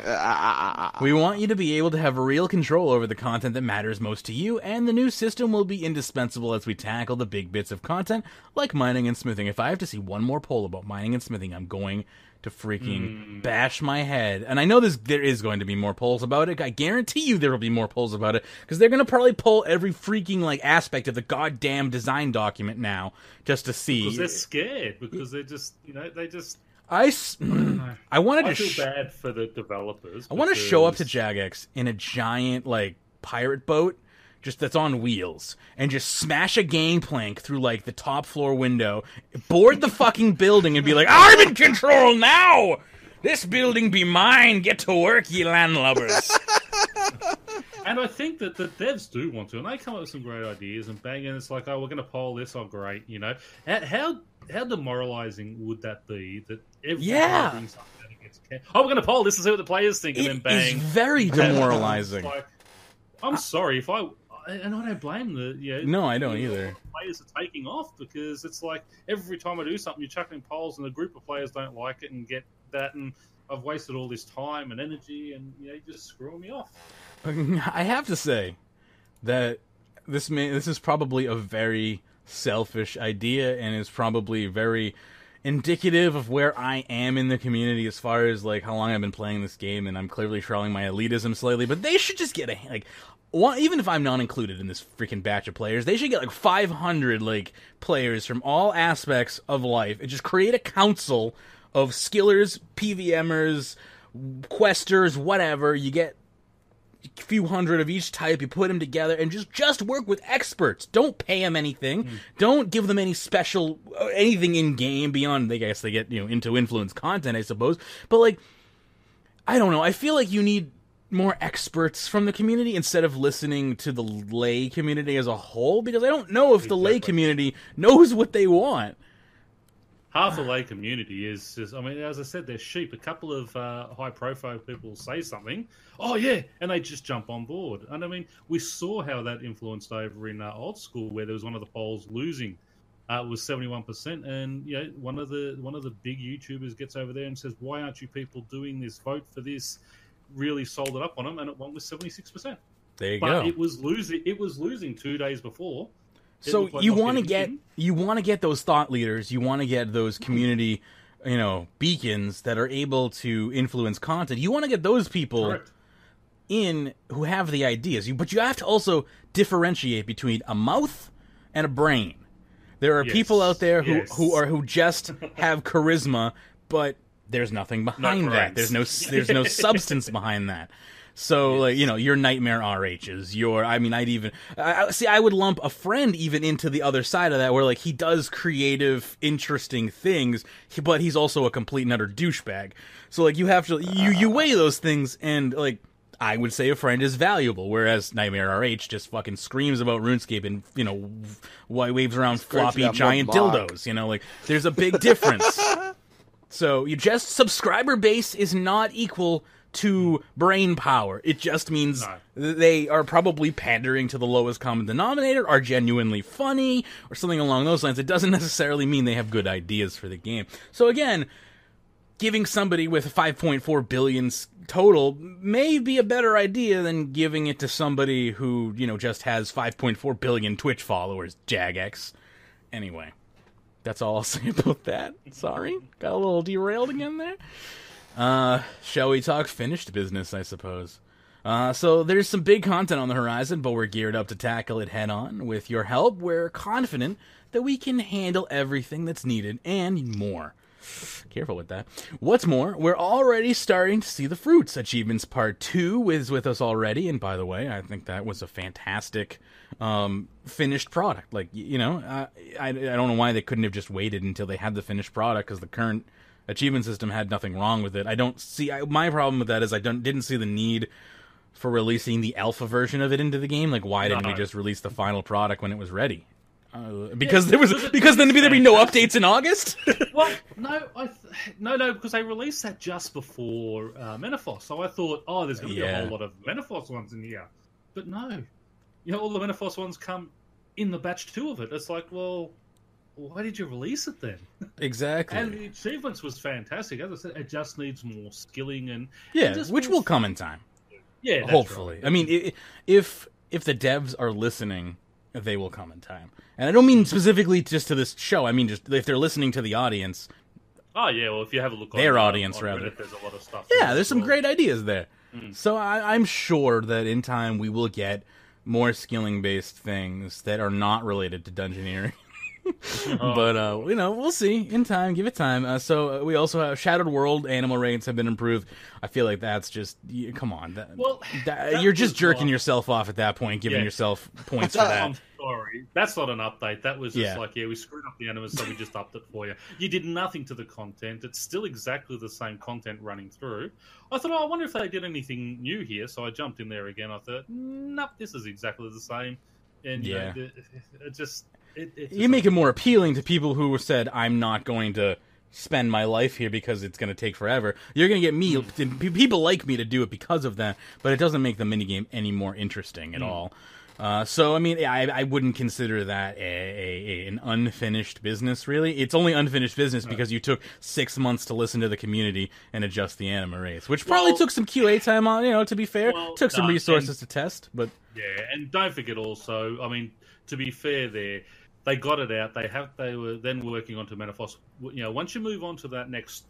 [SPEAKER 1] We want you to be able to have real control over the content that matters most to you, and the new system will be indispensable as we tackle the big bits of content, like mining and smithing. If I have to see one more poll about mining and smithing, I'm going to freaking bash my head. And I know there is going to be more polls about it. I guarantee you there will be more polls about it, because they're going to probably pull every freaking aspect of the goddamn design document now just to see.
[SPEAKER 3] Because they're scared. Because they're just,
[SPEAKER 1] I wanted to.
[SPEAKER 3] I feel bad for the developers.
[SPEAKER 1] I want to show up to Jagex in a giant pirate boat, just that's on wheels, and just smash a gangplank through the top floor window, board the fucking building, and be like, "I'm in control now. This building be mine. Get to work, ye landlubbers."
[SPEAKER 3] And I think that the devs do want to, and they come up with some great ideas and bang, and it's like, "Oh, we're going to poll this. Oh, great!" How demoralizing would that be? That every time brings something out and gets we're going to poll this and see what the players think, and then bang.
[SPEAKER 1] It's very demoralizing.
[SPEAKER 3] I'm sorry if and I don't blame the
[SPEAKER 1] No, I don't either.
[SPEAKER 3] Players are taking off because it's like every time I do something, you're chucking polls, and the group of players don't like it and get that, and I've wasted all this time and energy, and you're just screwing me off.
[SPEAKER 1] I have to say that this is probably a very selfish idea, and is probably very indicative of where I am in the community as far as like how long I've been playing this game, and I'm clearly showing my elitism slightly. But they should just get even if I'm not included in this freaking batch of players, they should get like 500 like players from all aspects of life and just create a council of skillers, PVMers, questers, whatever. You get a few hundred of each type, you put them together, and just work with experts. Don't pay them anything. Don't give them any special anything in game beyond, I guess they get into influence content, I suppose. But like, I don't know. I feel like you need more experts from the community instead of listening to the lay community as a whole, because I don't know if the lay community knows what they want.
[SPEAKER 3] Half the lay community is just, I mean, as I said, they're sheep. A couple of high-profile people say something, oh yeah, and they just jump on board. And I mean, we saw how that influenced over in old school, where there was one of the polls losing. It was 71%, and one of the big YouTubers gets over there and says, "Why aren't you people doing this? Vote for this." Really sold it up on them, and it won with 76%.
[SPEAKER 1] There you
[SPEAKER 3] but
[SPEAKER 1] go.
[SPEAKER 3] It was losing 2 days before.
[SPEAKER 1] So you want to get those thought leaders, you want to get those community, beacons that are able to influence content. You want to get those people in who have the ideas. But you have to also differentiate between a mouth and a brain. There are people out there who just have charisma, but there's nothing behind that. There's no substance behind that. So, your Nightmare RHs, I would lump a friend even into the other side of that, where, he does creative, interesting things, but he's also a complete and utter douchebag. So, you have to, you weigh those things, and, I would say a friend is valuable, whereas Nightmare RH just fucking screams about RuneScape and, waves around floppy giant dildos, there's a big difference. So, subscriber base is not equal to brain power. It just means they are probably pandering to the lowest common denominator, are genuinely funny, or something along those lines. It doesn't necessarily mean they have good ideas for the game. So again, giving somebody with 5.4 billion total may be a better idea than giving it to somebody who, just has 5.4 billion Twitch followers, Jagex. Anyway, that's all I'll say about that. Sorry, got a little derailed again there. Shall we talk finished business, I suppose? So there's some big content on the horizon, but we're geared up to tackle it head on. With your help, we're confident that we can handle everything that's needed and more. Careful with that. What's more, we're already starting to see the fruits. Achievements Part 2 is with us already, and by the way, I think that was a fantastic finished product. I don't know why they couldn't have just waited until they had the finished product, because the current achievement system had nothing wrong with it. My problem with that is I didn't see the need for releasing the alpha version of it into the game. Why didn't we just release the final product when it was ready? Because then there'd be no updates in August.
[SPEAKER 3] Well, no, because they released that just before Menaphos. So I thought, there's going to be a whole lot of Menaphos ones in here. But no, all the Menaphos ones come in the batch 2 of it. It's like, well, why did you release it then? Exactly. And the achievements was fantastic. As I said, it just needs more skilling and
[SPEAKER 1] which will come in time.
[SPEAKER 3] Yeah,
[SPEAKER 1] hopefully.
[SPEAKER 3] Right.
[SPEAKER 1] I mean, if the devs are listening, they will come in time. And I don't mean specifically just to this show. I mean just if they're listening to the audience.
[SPEAKER 3] Oh yeah, well if you have a look on
[SPEAKER 1] their audience, rather.
[SPEAKER 3] Reddit, there's a lot of stuff.
[SPEAKER 1] Yeah, there's some great ideas there. So I'm sure that in time we will get more skilling based things that are not related to dungeoneering. But we'll see in time. Give it time. So we also have Shattered World animal rates have been improved. I feel like that's just come on. You're just jerking yourself off at that point, giving yourself points for that.
[SPEAKER 3] I'm sorry, that's not an update. That was just we screwed up the animals, so we just upped it for you. You did nothing to the content. It's still exactly the same content running through. I thought, I wonder if they did anything new here. So I jumped in there again. I thought, nope, this is exactly the same. And it just.
[SPEAKER 1] You make it more appealing to people who said, I'm not going to spend my life here because it's going to take forever. You're going to get people like me to do it because of that, but it doesn't make the minigame any more interesting at all. So I mean, I wouldn't consider that an unfinished business. Really, it's only unfinished business because you took 6 months to listen to the community and adjust the anima race, which probably took some QA time on. To be fair, took some resources to test. But
[SPEAKER 3] yeah, and don't forget also, I mean, to be fair, they got it out. They were then working onto Manifest. Once you move on to that next.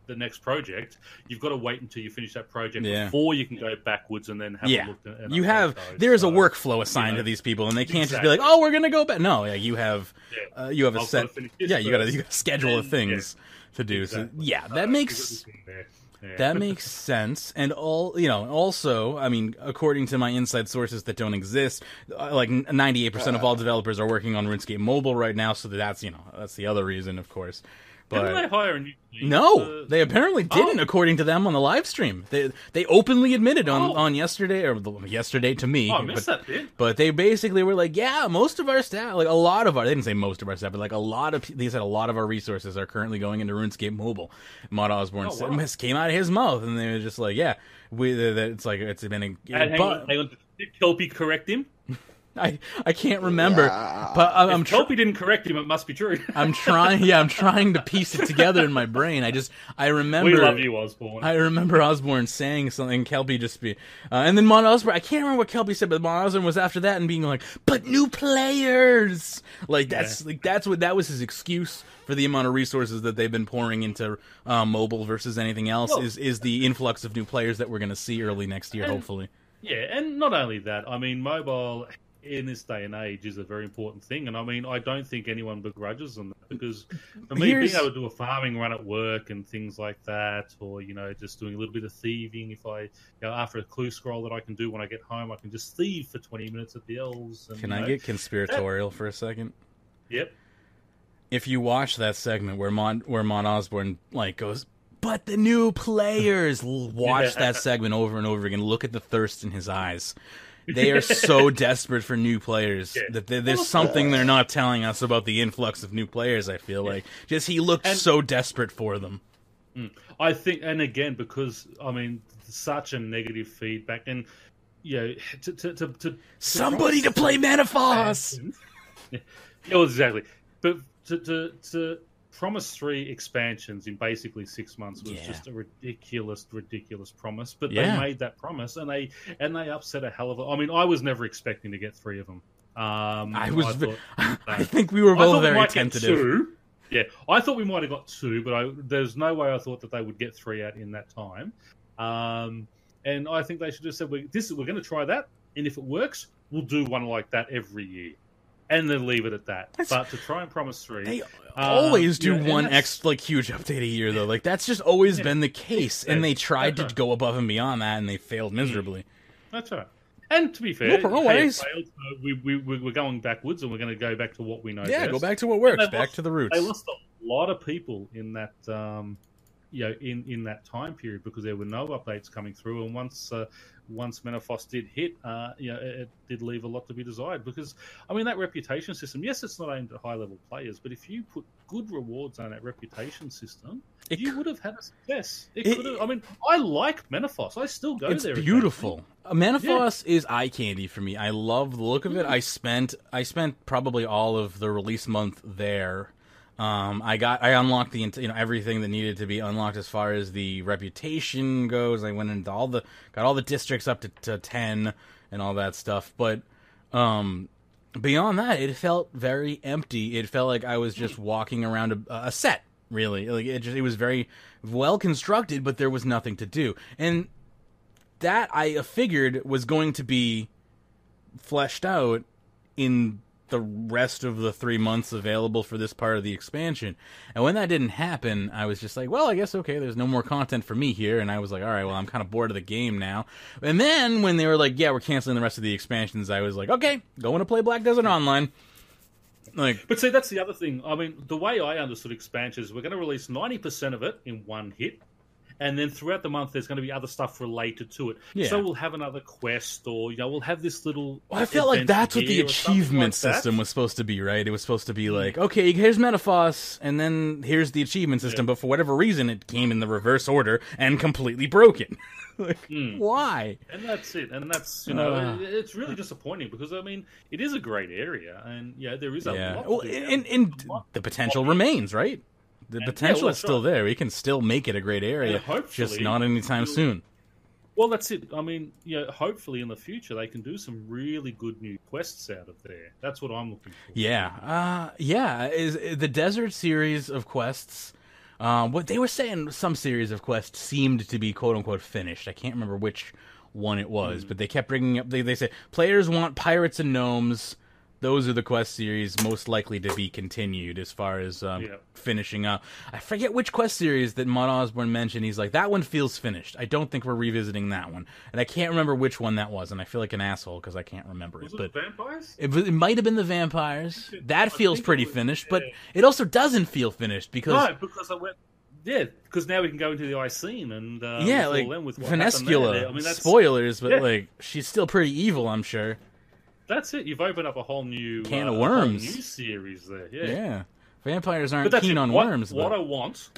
[SPEAKER 3] The next project, you've got to wait until you finish that project before you can go backwards and then have a look at
[SPEAKER 1] there's a workflow assigned to these people, and they can't just be like, oh, we're gonna go back. No, you have a set. You got a schedule of things to do. Exactly. So that makes that makes sense. And also, I mean, according to my inside sources that don't exist, like 98% of all developers are working on RuneScape Mobile right now. So that's the other reason, of course. But
[SPEAKER 3] didn't they hire a new team?
[SPEAKER 1] No, they apparently didn't, according to them on the live stream. They openly admitted on yesterday, or yesterday to me.
[SPEAKER 3] Oh, I missed that bit.
[SPEAKER 1] But they basically were like, yeah, most of our staff, like a lot of our, they didn't say most of our staff, but like they said a lot of our resources are currently going into RuneScape Mobile. Mod Osborne came out of his mouth, and they were just like, yeah, it's been a...
[SPEAKER 3] Hang on, did Kelpie correct him?
[SPEAKER 1] I can't remember, but I'm
[SPEAKER 3] Kelpie didn't correct him. It must be true.
[SPEAKER 1] I'm trying to piece it together in my brain. I remember.
[SPEAKER 3] We love you, Osborne.
[SPEAKER 1] I remember Osborne saying something. Kelpie just be, and then Mon Osborne. I can't remember what Kelpie said, but Mon Osborne was after that and being like, "But new players." That was his excuse for the amount of resources that they've been pouring into mobile versus anything else. Is the influx of new players that we're going to see early next year, hopefully. Yeah,
[SPEAKER 3] and not only that. I mean, mobile. In this day and age is a very important thing, and I mean, I don't think anyone begrudges them because for me, being able to do a farming run at work and things like that, or just doing a little bit of thieving. If I, after a clue scroll that I can do when I get home, I can just thieve for 20 minutes at the elves. And,
[SPEAKER 1] can I get conspiratorial for a second?
[SPEAKER 3] Yep.
[SPEAKER 1] If you watch that segment where Mon Osborne goes, but the new players, watch that segment over and over again. Look at the thirst in his eyes. They are so desperate for new players that there's something they're not telling us about the influx of new players, I feel like. Just he looked so desperate for them.
[SPEAKER 3] I think, and again, because, I mean, such a negative feedback, and,
[SPEAKER 1] somebody to play Manifest!
[SPEAKER 3] Exactly. But to promise 3 expansions in basically 6 months was just a ridiculous promise. But they made that promise, and they upset a hell of a... I mean, I was never expecting to get 3 of them.
[SPEAKER 1] I think we were both very tentative.
[SPEAKER 3] Yeah, I thought we might have got 2, but there's no way I thought that they would get 3 out in that time. And I think they should have said, we're going to try that, and if it works, we'll do one like that every year. And then leave it at that. But to try and promise 3...
[SPEAKER 1] They always do one huge update a year, though. That's just always been the case. And they tried to go above and beyond that, and they failed miserably.
[SPEAKER 3] That's right. And to be fair,
[SPEAKER 1] no worries.
[SPEAKER 3] We're going backwards, and we're going to go back to what we know best.
[SPEAKER 1] Go back to what works. Back to the roots.
[SPEAKER 3] They lost a lot of people in that... in that time period because there were no updates coming through, and once Manifest did hit, it did leave a lot to be desired. Because I mean, that reputation system, yes, it's not aimed at high level players, but if you put good rewards on that reputation system, you would have had a success. I mean, I like Manifest. I still go there.
[SPEAKER 1] It's beautiful. Manifest is eye candy for me. I love the look of it. I spent probably all of the release month there. I unlocked everything that needed to be unlocked as far as the reputation goes. I went into got all the districts up to 10 and all that stuff. But beyond that, it felt very empty. It felt like I was just walking around a set. Really, it was very well constructed, but there was nothing to do. And that I figured was going to be fleshed out in the rest of the 3 months available for this part of the expansion. And when that didn't happen, I was just like, well, I guess, okay, there's no more content for me here. And I was like, all right, well, I'm kind of bored of the game now. And then when they were like, yeah, we're canceling the rest of the expansions, I was like, okay, going to play Black Desert Online.
[SPEAKER 3] But see, that's the other thing. I mean, the way I understood expansions, we're going to release 90% of it in one hit. and then throughout the month there's going to be other stuff related to it.
[SPEAKER 1] Yeah.
[SPEAKER 3] So we'll have another quest, or we'll have this little.
[SPEAKER 1] Well, I felt like that's what the achievement system was supposed to be, right? It was supposed to be like, okay, here's Metaphos, and then here's the achievement system. But for whatever reason, it came in the reverse order and completely broken. Why?
[SPEAKER 3] And that's it. And that's it's really disappointing because it is a great area, and there is a lot.
[SPEAKER 1] Well, and the potential remains, right? The potential is still there. We can still make it a great area, just not anytime soon.
[SPEAKER 3] Well, that's it. Hopefully in the future they can do some really good new quests out of there. That's what I'm looking for. Is the Desert series of quests. What they were saying, some series of quests seemed to be quote unquote finished. I can't remember which one it was, but they kept bringing up. They said players want pirates and gnomes. Those are the quest series most likely to be continued as far as finishing up. I forget which quest series that Maud Osborne mentioned. He's like, that one feels finished. I don't think we're revisiting that one. And I can't remember which one that was, and I feel like an asshole because I can't remember it. But vampires?
[SPEAKER 1] It might have been the vampires. That feels pretty finished, but it also doesn't feel finished because...
[SPEAKER 3] No, because I went... Yeah, because now we can go into the Icene and with
[SPEAKER 1] Venescula. Spoilers, but she's still pretty evil, I'm sure.
[SPEAKER 3] That's it. You've opened up a whole new
[SPEAKER 1] can of worms.
[SPEAKER 3] Whole new series there.
[SPEAKER 1] Yeah. Vampires aren't keen on worms.
[SPEAKER 3] What I want,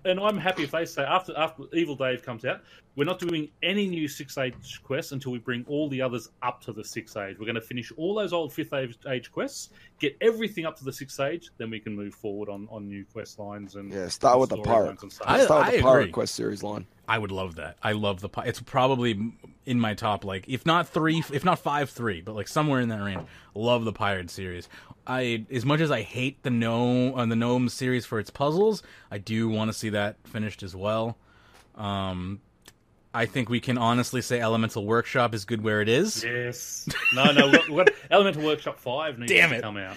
[SPEAKER 3] and I'm happy if they say after Evil Dave comes out, we're not doing any new 6th Age quests until we bring all the others up to the 6th Age. We're going to finish all those old 5th Age quests, get everything up to the 6th Age, then we can move forward on new quest lines and
[SPEAKER 2] start with the pirate. Start with the pirate quest series line.
[SPEAKER 1] I would love that. I love the. It's probably in my top, if not 5, 3, but somewhere in that range. Love the pirate series. As much as I hate the gnome series for its puzzles, I do want to see that finished as well. I think we can honestly say Elemental Workshop is good where it is.
[SPEAKER 3] Yes. No. Elemental Workshop 5 needs to come out.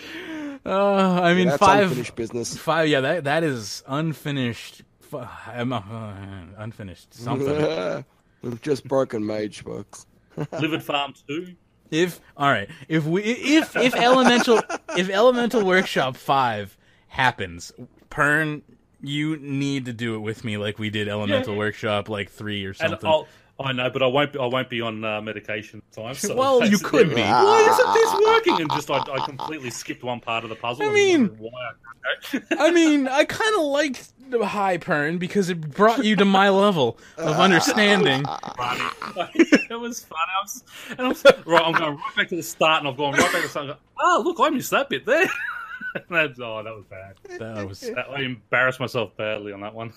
[SPEAKER 2] That's
[SPEAKER 1] 5
[SPEAKER 2] unfinished business.
[SPEAKER 1] 5. Yeah, that is unfinished. Unfinished something.
[SPEAKER 2] We've just broken Mage books.
[SPEAKER 3] Livid Farm 2.
[SPEAKER 1] If Elemental Workshop 5 happens, Pern, you need to do it with me like we did Elemental Workshop 3 or something.
[SPEAKER 3] I know, but I won't be on medication time. So
[SPEAKER 1] well, you could be.
[SPEAKER 3] Why isn't this working? And I completely skipped one part of the puzzle.
[SPEAKER 1] I kind of liked the high Pern because it brought you to my level of understanding.
[SPEAKER 3] It was fun. I'm going right back to the start, and I've gone right back to the start. Oh, look, I missed that bit there. That was bad. I embarrassed myself badly on that one.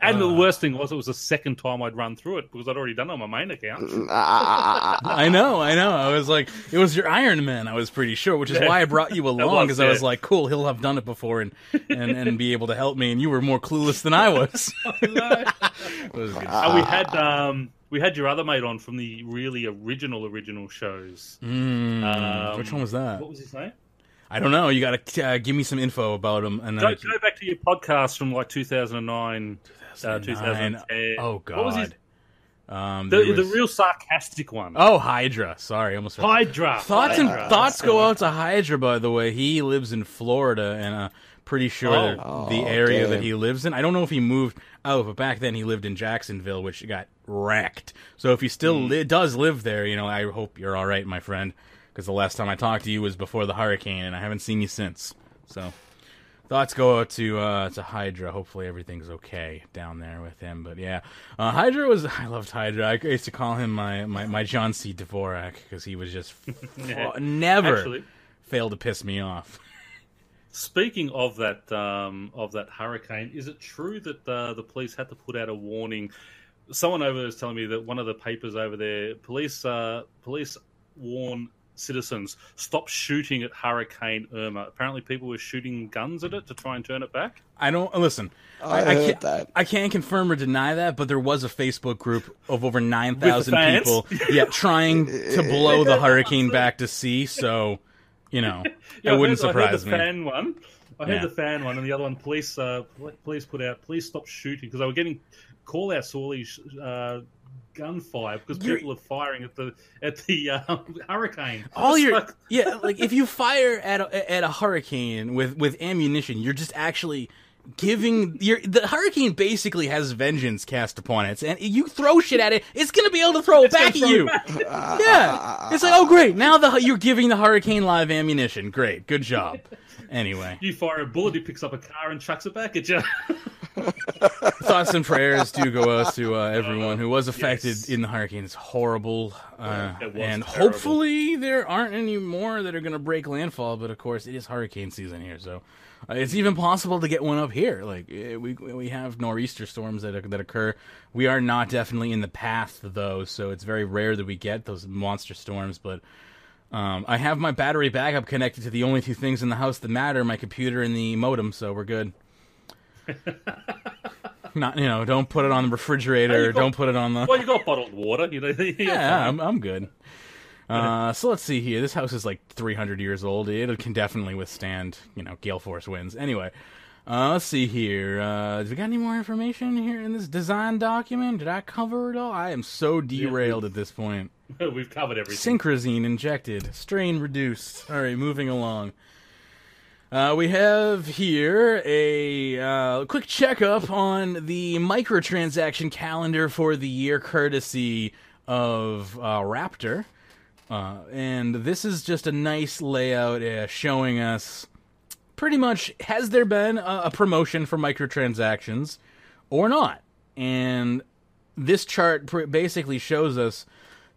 [SPEAKER 3] And the worst thing was, it was the second time I'd run through it because I'd already done it on my main account.
[SPEAKER 1] I know. I was like, it was your Iron Man, I was pretty sure, which is why I brought you along, because I was like, cool, he'll have done it before and be able to help me, and you were more clueless than I was. It was good.
[SPEAKER 3] We had your other mate on from the really original shows.
[SPEAKER 1] Which one was that?
[SPEAKER 3] What was his name?
[SPEAKER 1] I don't know. You got to give me some info about him. And
[SPEAKER 3] go back to your podcast from 2009, 2010.
[SPEAKER 1] Oh God!
[SPEAKER 3] What was his? The real sarcastic one.
[SPEAKER 1] Oh, Hydra. Sorry, I almost forgot.
[SPEAKER 3] Hydra.
[SPEAKER 1] Thoughts go out to Hydra. By the way, he lives in Florida, and pretty sure the area that he lives in. I don't know if he moved out, but back then he lived in Jacksonville, which got wrecked. So if he still does live there, I hope you're all right, my friend. Because the last time I talked to you was before the hurricane, and I haven't seen you since. So, thoughts go out to Hydra. Hopefully everything's okay down there with him. But yeah, Hydra was... I loved Hydra. I used to call him my John C. Dvorak, because he was just never failed to piss me off.
[SPEAKER 3] Speaking of that hurricane, is it true that the police had to put out a warning? Someone over there was telling me that one of the papers over there, police warn citizens, stop shooting at Hurricane Irma. Apparently people were shooting guns at it to try and turn it back.
[SPEAKER 1] I don't... Listen, I can't confirm or deny that, but there was a Facebook group of over 9,000 people trying to blow the hurricane back to sea, so, it wouldn't surprise me.
[SPEAKER 3] I heard the fan one, and the other one, police put out, please stop shooting, because they were getting call-outs to all these... gunfire because people are firing at the hurricane.
[SPEAKER 1] If you fire at a hurricane with ammunition, you're just actually the hurricane basically has vengeance cast upon it, and you throw shit at it, it's gonna be able to throw it back at you. Yeah, it's like, oh great, now you're giving the hurricane live ammunition. Great, good job. Anyway,
[SPEAKER 3] you fire a bullet, he picks up a car and chucks it back at you.
[SPEAKER 1] Thoughts and prayers do go out to everyone who was affected in the hurricane. It's horrible, and
[SPEAKER 3] terrible.
[SPEAKER 1] Hopefully there aren't any more that are going to break landfall. But of course, it is hurricane season here, so it's even possible to get one up here. Like we have nor'easter storms that occur. We are not definitely in the path though, so it's very rare that we get those monster storms. But I have my battery backup connected to the only two things in the house that matter: my computer and the modem. So we're good. Not, don't put it on the refrigerator. Don't put it on the.
[SPEAKER 3] Well, you got bottled water,
[SPEAKER 1] Yeah, I'm good. So let's see here. This house is like 300 years old. It can definitely withstand, gale force winds. Anyway, let's see here. Do we got any more information here in this design document? Did I cover it all? I am so derailed at this point.
[SPEAKER 3] We've covered everything.
[SPEAKER 1] Synchrosine injected. Strain reduced. All right, moving along. We have here a quick checkup on the microtransaction calendar for the year, courtesy of Raptor. And this is just a nice layout showing us pretty much, has there been a promotion for microtransactions or not? And this chart basically shows us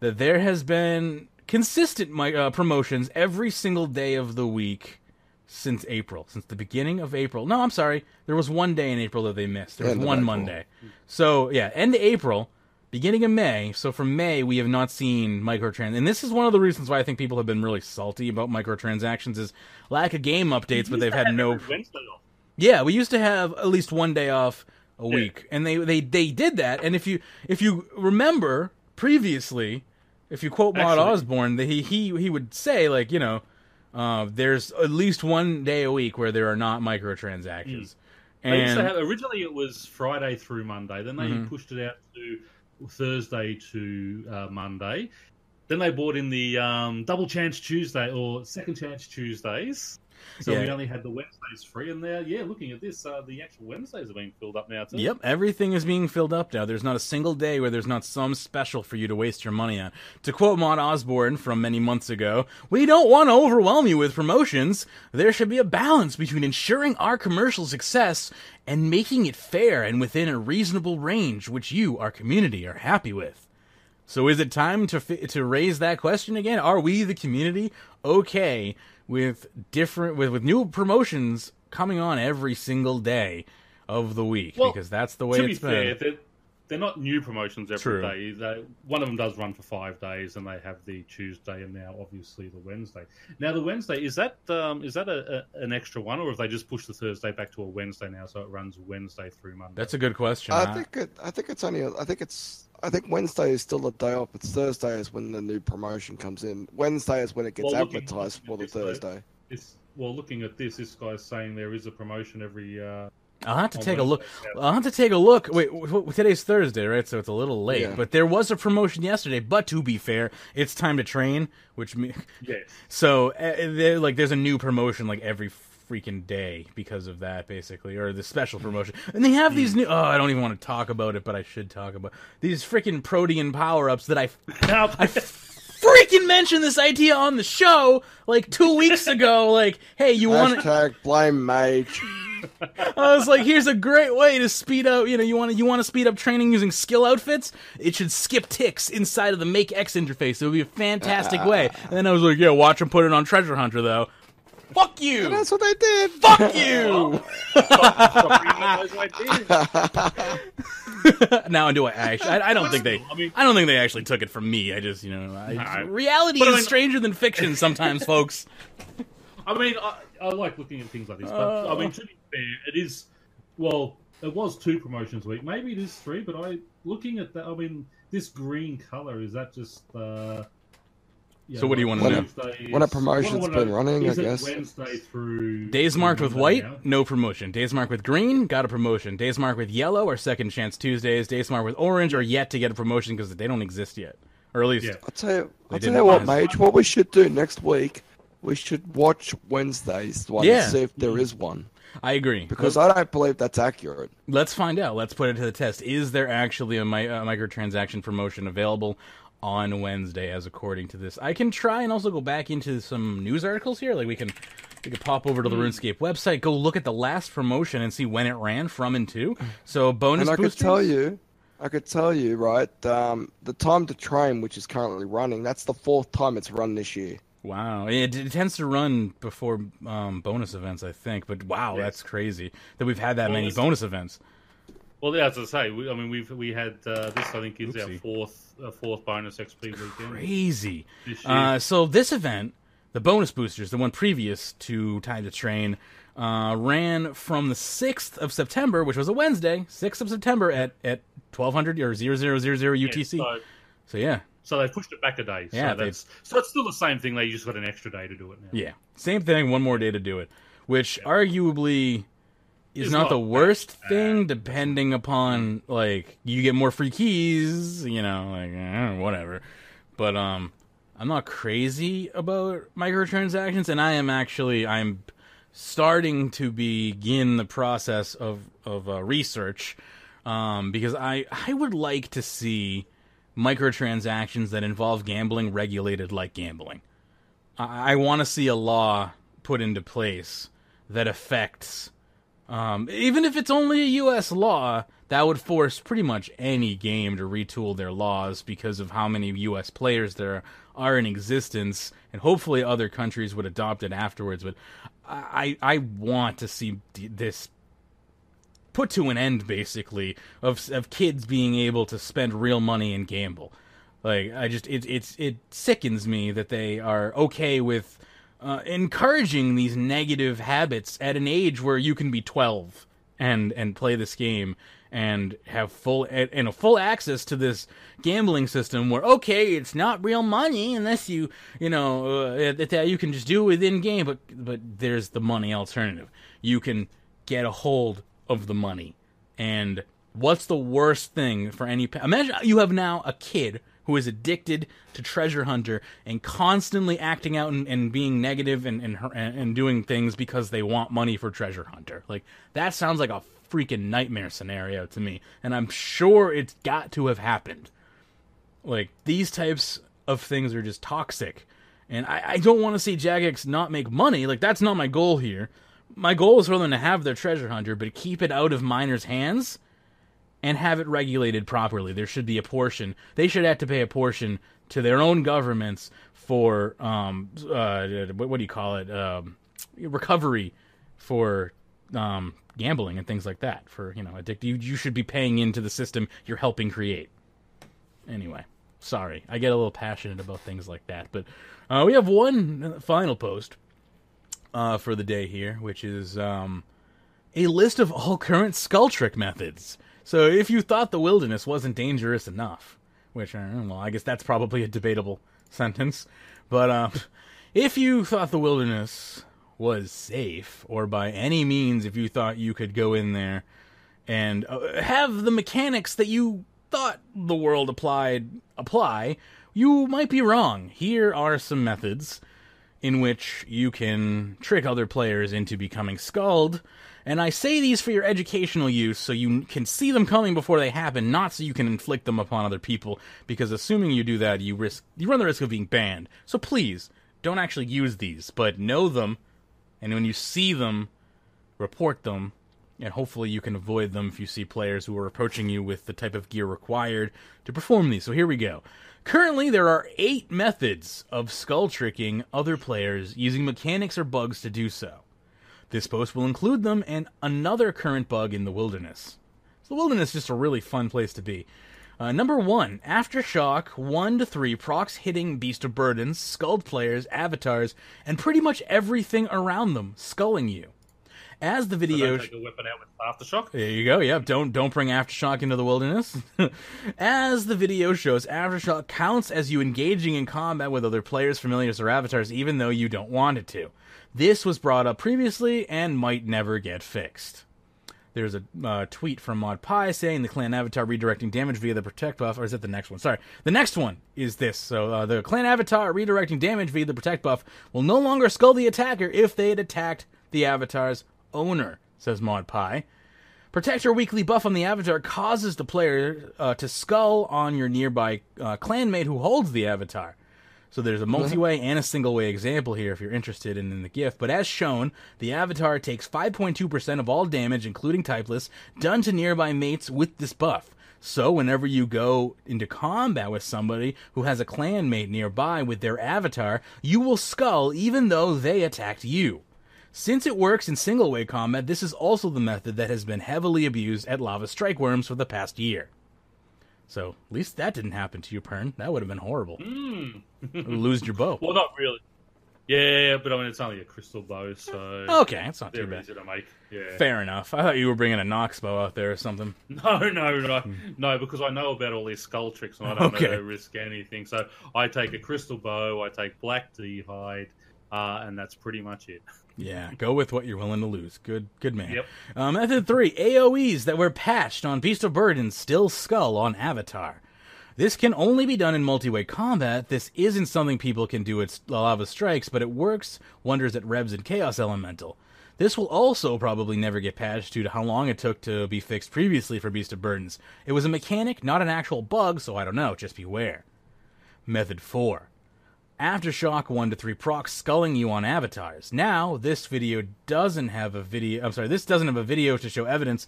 [SPEAKER 1] that there has been consistent promotions every single day of the week since April, since the beginning of April. No, I'm sorry. There was one day in April that they missed. There was one Monday. So, yeah, end of April, beginning of May. So from May, we have not seen microtransactions. And this is one of the reasons why I think people have been really salty about microtransactions is lack of game updates, but they've had no... Yeah, we used to have at least one day off a week. And they did that. And if you remember previously, if you quote Maud Osborne, he would say, like, there's at least one day a week where there are not microtransactions. And
[SPEAKER 3] originally it was Friday through Monday. Then they pushed it out to Thursday to Monday. Then they brought in the Double Chance Tuesday or Second Chance Tuesdays. So we only had the Wednesdays free, and now, looking at this, the actual Wednesdays are being filled up now too.
[SPEAKER 1] Yep, everything is being filled up now. There's not a single day where there's not some special for you to waste your money on. To quote Maud Osborne from many months ago, "We don't want to overwhelm you with promotions. There should be a balance between ensuring our commercial success and making it fair and within a reasonable range, which you, our community, are happy with." So is it time to raise that question again? Are we, the community, okay with new promotions coming on every single day of the week?
[SPEAKER 3] Well,
[SPEAKER 1] because that's the way it's been.
[SPEAKER 3] To be fair, they're not new promotions every day. One of them does run for 5 days, and they have the Tuesday and now obviously the Wednesday. Now the Wednesday, is that an extra one, or have they just pushed the Thursday back to a Wednesday now, so it runs Wednesday through Monday?
[SPEAKER 1] That's a good question.
[SPEAKER 2] I think Wednesday is still a day off. It's Thursday is when the new promotion comes in. Wednesday is when it gets advertised for the Thursday.
[SPEAKER 3] Looking at this guy's saying there is a promotion every...
[SPEAKER 1] I'll have to take a look. I'll have to take a look. Wait, today's Thursday, right? So it's a little late. Yeah. But there was a promotion yesterday. But to be fair, it's time to train, which means...
[SPEAKER 3] Yes.
[SPEAKER 1] So there's a new promotion like every freaking day because of that, basically, or the special promotion. And they have these new... Oh, I don't even want to talk about it, but I should talk about these freaking Protean power-ups that I freaking mentioned this idea on the show like 2 weeks ago. Like, hey, you want
[SPEAKER 2] to... blame Mage.
[SPEAKER 1] I was like, here's a great way to speed up, you want to speed up training using skill outfits? It should skip ticks inside of the Make X interface. It would be a fantastic way. And then I was like, watch them put it on Treasure Hunter, though. Fuck you!
[SPEAKER 2] Yeah, that's what they did!
[SPEAKER 1] Fuck you! Now, do I actually... I don't think they actually took it from me. I just, reality is stranger than fiction sometimes, folks.
[SPEAKER 3] I mean, I like looking at things like this, but I mean, to be fair, it is... Well, it was 2 promotions a week. Maybe it is 3, but looking at that, I mean, this green colour, is that just...
[SPEAKER 1] So what do you want to know?
[SPEAKER 2] When a promotion's been running, I guess.
[SPEAKER 3] Wednesday through...
[SPEAKER 1] Days marked with white, no promotion. Days marked with green, got a promotion. Days marked with yellow are Second Chance Tuesdays. Days marked with orange are yet to get a promotion because they don't exist yet. Or at least...
[SPEAKER 2] I'll tell you what, Mage, what we should do next week, we should watch Wednesdays to see if there is one.
[SPEAKER 1] I agree.
[SPEAKER 2] Because I don't believe that's accurate.
[SPEAKER 1] Let's find out. Let's put it to the test. Is there actually a microtransaction promotion available on Wednesday, as according to this? I can try and also go back into some news articles here. Like we could pop over to the RuneScape website, go look at the last promotion, and see when it ran from and to. So bonus
[SPEAKER 2] and
[SPEAKER 1] boosters.
[SPEAKER 2] I could tell you, right? The time to train, which is currently running, that's the 4th time it's run this year.
[SPEAKER 1] Wow, it tends to run before bonus events, I think. But wow, that's crazy that we've had that many bonus events.
[SPEAKER 3] Well, yeah, as I say, we had this. I think is our fourth bonus XP weekend.
[SPEAKER 1] Crazy. So this event, the bonus boosters, the one previous to Time to Train, ran from the 6th of September, which was a Wednesday, 6th of September at 1200 or 0000 UTC. So yeah.
[SPEAKER 3] So they pushed it back a day.
[SPEAKER 1] Yeah,
[SPEAKER 3] so it's still the same thing. They just got an extra day to do it now.
[SPEAKER 1] Yeah, same thing. One more day to do it, which arguably is not the worst thing, depending upon like you get more free keys. You know, like whatever. But I'm not crazy about microtransactions, and I'm starting to begin the process of research because I would like to see microtransactions that involve gambling regulated like gambling. I want to see a law put into place that affects, even if it's only a U.S. law, that would force pretty much any game to retool their laws because of how many U.S. players there are in existence, and hopefully other countries would adopt it afterwards. But I want to see this put to an end, basically, of kids being able to spend real money and gamble. Like, it sickens me that they are okay with encouraging these negative habits at an age where you can be 12 and play this game and have full access to this gambling system where, okay, it's not real money unless you that you can just do it within game, but there's the money alternative. You can get a hold of the money. And what's the worst thing for any... Imagine you have now a kid who is addicted to Treasure Hunter and constantly acting out and being negative and doing things because they want money for Treasure Hunter. Like, that sounds like a freaking nightmare scenario to me. And I'm sure it's got to have happened. Like, these types of things are just toxic. And I don't want to see Jagex not make money. Like, that's not my goal here. My goal is for them to have their Treasure Hunter, but keep it out of minors' hands and have it regulated properly. There should be a portion. They should have to pay a portion to their own governments for, what do you call it? Recovery for gambling and things like that. For, you should be paying into the system you're helping create. Anyway, sorry. I get a little passionate about things like that. But we have one final post for the day here, which is a list of all current skull trick methods. So if you thought the wilderness wasn't dangerous enough, which, I guess that's probably a debatable sentence, but if you thought the wilderness was safe, or by any means if you thought you could go in there and have the mechanics that you thought the world apply, you might be wrong. Here are some methods in which you can trick other players into becoming skulled. And I say these for your educational use so you can see them coming before they happen, not so you can inflict them upon other people, because assuming you do that, you run the risk of being banned. So please, don't actually use these, but know them, and when you see them, report them, and hopefully you can avoid them if you see players who are approaching you with the type of gear required to perform these. So here we go. Currently, there are 8 methods of skull tricking other players using mechanics or bugs to do so. This post will include them and another current bug in the wilderness. So the wilderness is just a really fun place to be. Number 1, Aftershock 1-3 procs hitting Beast of Burdens, skulled players, avatars, and pretty much everything around them, sculling you. As the video...
[SPEAKER 3] So don't take a weapon out with Aftershock?
[SPEAKER 1] There you go, yep. Don't bring Aftershock into the wilderness. As the video shows, Aftershock counts as you engaging in combat with other players, familiars, or avatars, even though you don't want it to. This was brought up previously and might never get fixed. There's a tweet from ModPie saying the clan avatar redirecting damage via the protect buff, or is it the next one? Sorry. The next one is this. So the clan avatar redirecting damage via the protect buff will no longer skull the attacker if they had attacked the avatar's owner. says Mod Pie. Protector weekly buff on the avatar causes the player to skull on your nearby clanmate who holds the avatar. So there's a multi-way and a single-way example here if you're interested in the GIF. But as shown, the avatar takes 5.2% of all damage, including typeless, done to nearby mates with this buff. So whenever you go into combat with somebody who has a clanmate nearby with their avatar, you will skull even though they attacked you. Since it works in single-way combat, this is also the method that has been heavily abused at Lava Strike Worms for the past year. So, at least that didn't happen to you, Pern. That would have been horrible. Lose your bow.
[SPEAKER 3] Well, not really. Yeah, but I mean, it's only a crystal bow, so...
[SPEAKER 1] Okay, it's not too
[SPEAKER 3] they're
[SPEAKER 1] bad.
[SPEAKER 3] easy to make. Yeah.
[SPEAKER 1] Fair enough. I thought you were bringing a Nox bow out there or something.
[SPEAKER 3] No, because I know about all these skull tricks and I don't know to risk anything. So I take a crystal bow, I take black D-hide, and that's pretty much it.
[SPEAKER 1] Yeah, go with what you're willing to lose. Good man.
[SPEAKER 3] Yep.
[SPEAKER 1] Method 3, AoEs that were patched on Beast of Burden still skull on Avatar. This can only be done in multi-way combat. This isn't something people can do at Lava Strikes, but it works wonders at Rebs and Chaos Elemental. This will also probably never get patched due to how long it took to be fixed previously for Beast of Burdens. It was a mechanic, not an actual bug, so I don't know, just beware. Method 4. Aftershock 1 to 3 proc sculling you on avatars. Now, this video doesn't have a video... this doesn't have a video to show evidence,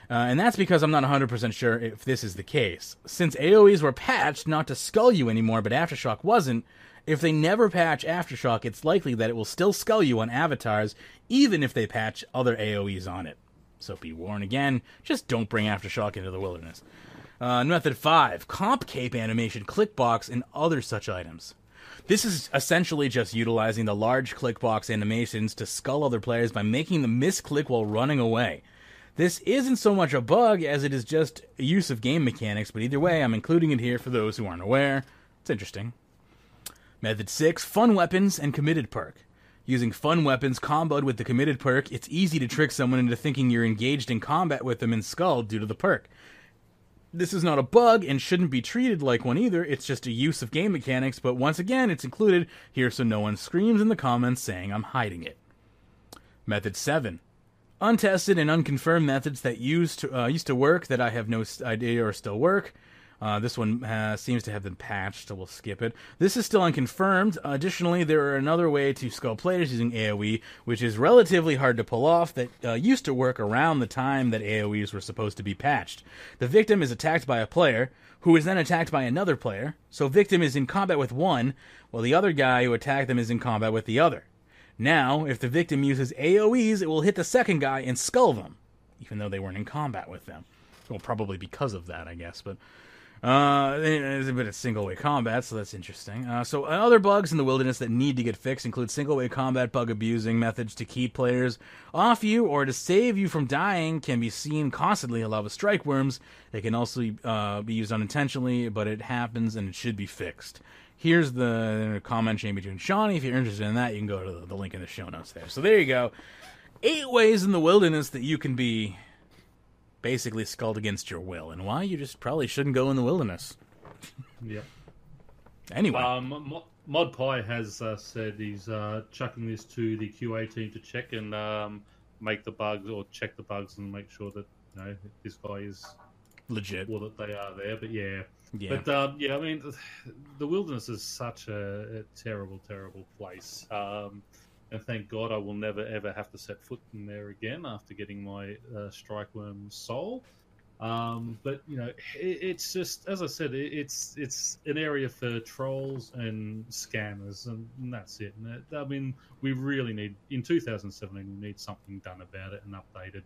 [SPEAKER 1] and that's because I'm not 100% sure if this is the case. Since AoEs were patched not to skull you anymore, but Aftershock wasn't, if they never patch Aftershock, it's likely that it will still skull you on avatars, even if they patch other AoEs on it. So be warned again, just don't bring Aftershock into the wilderness. Method 5. Comp cape animation, clickbox, and other such items. This is essentially just utilizing the large clickbox animations to skull other players by making them misclick while running away. This isn't so much a bug as it is just a use of game mechanics, but either way, I'm including it here for those who aren't aware. It's interesting. Method 6, fun weapons and committed perk. Using fun weapons comboed with the committed perk, it's easy to trick someone into thinking you're engaged in combat with them and skulled due to the perk. This is not a bug and shouldn't be treated like one either, it's just a use of game mechanics, but once again, it's included here so no one screams in the comments saying I'm hiding it. Method 7. Untested and unconfirmed methods that used to work that I have no idea or still work. This one seems to have been patched, so we'll skip it. This is still unconfirmed. Additionally, there are another way to skull players using AoE, which is relatively hard to pull off, that used to work around the time that AoEs were supposed to be patched. The victim is attacked by a player, who is then attacked by another player, so victim is in combat with one, while the other guy who attacked them is in combat with the other. Now, if the victim uses AoEs, it will hit the second guy and skull them, even though they weren't in combat with them. Well, probably because of that, I guess, but... There's a bit of single-way combat, so that's interesting. So other bugs in the wilderness that need to get fixed include single-way combat bug abusing methods to keep players off you or to save you from dying can be seen constantly in Lava Strike Worms. They can also be used unintentionally, but it happens and it should be fixed. Here's the comment chain between Shawnee. If you're interested in that, you can go to the link in the show notes there. So there you go. 8 ways in the wilderness that you can be... basically skulled against your will, and why you just probably shouldn't go in the wilderness.
[SPEAKER 3] Yeah.
[SPEAKER 1] Anyway.
[SPEAKER 3] Mod Pie has said he's chucking this to the QA team to check and make the bugs, or check the bugs and make sure that, you know, this guy is
[SPEAKER 1] legit.
[SPEAKER 3] Or that they are there, but yeah.
[SPEAKER 1] Yeah.
[SPEAKER 3] But, I mean, the wilderness is such a terrible, terrible place. And thank God I will never, ever have to set foot in there again after getting my Strikeworm soul. But, you know, it's just, as I said, it's an area for trolls and scammers, and that's it. And I mean, we really need, in 2017, we need something done about it and updated.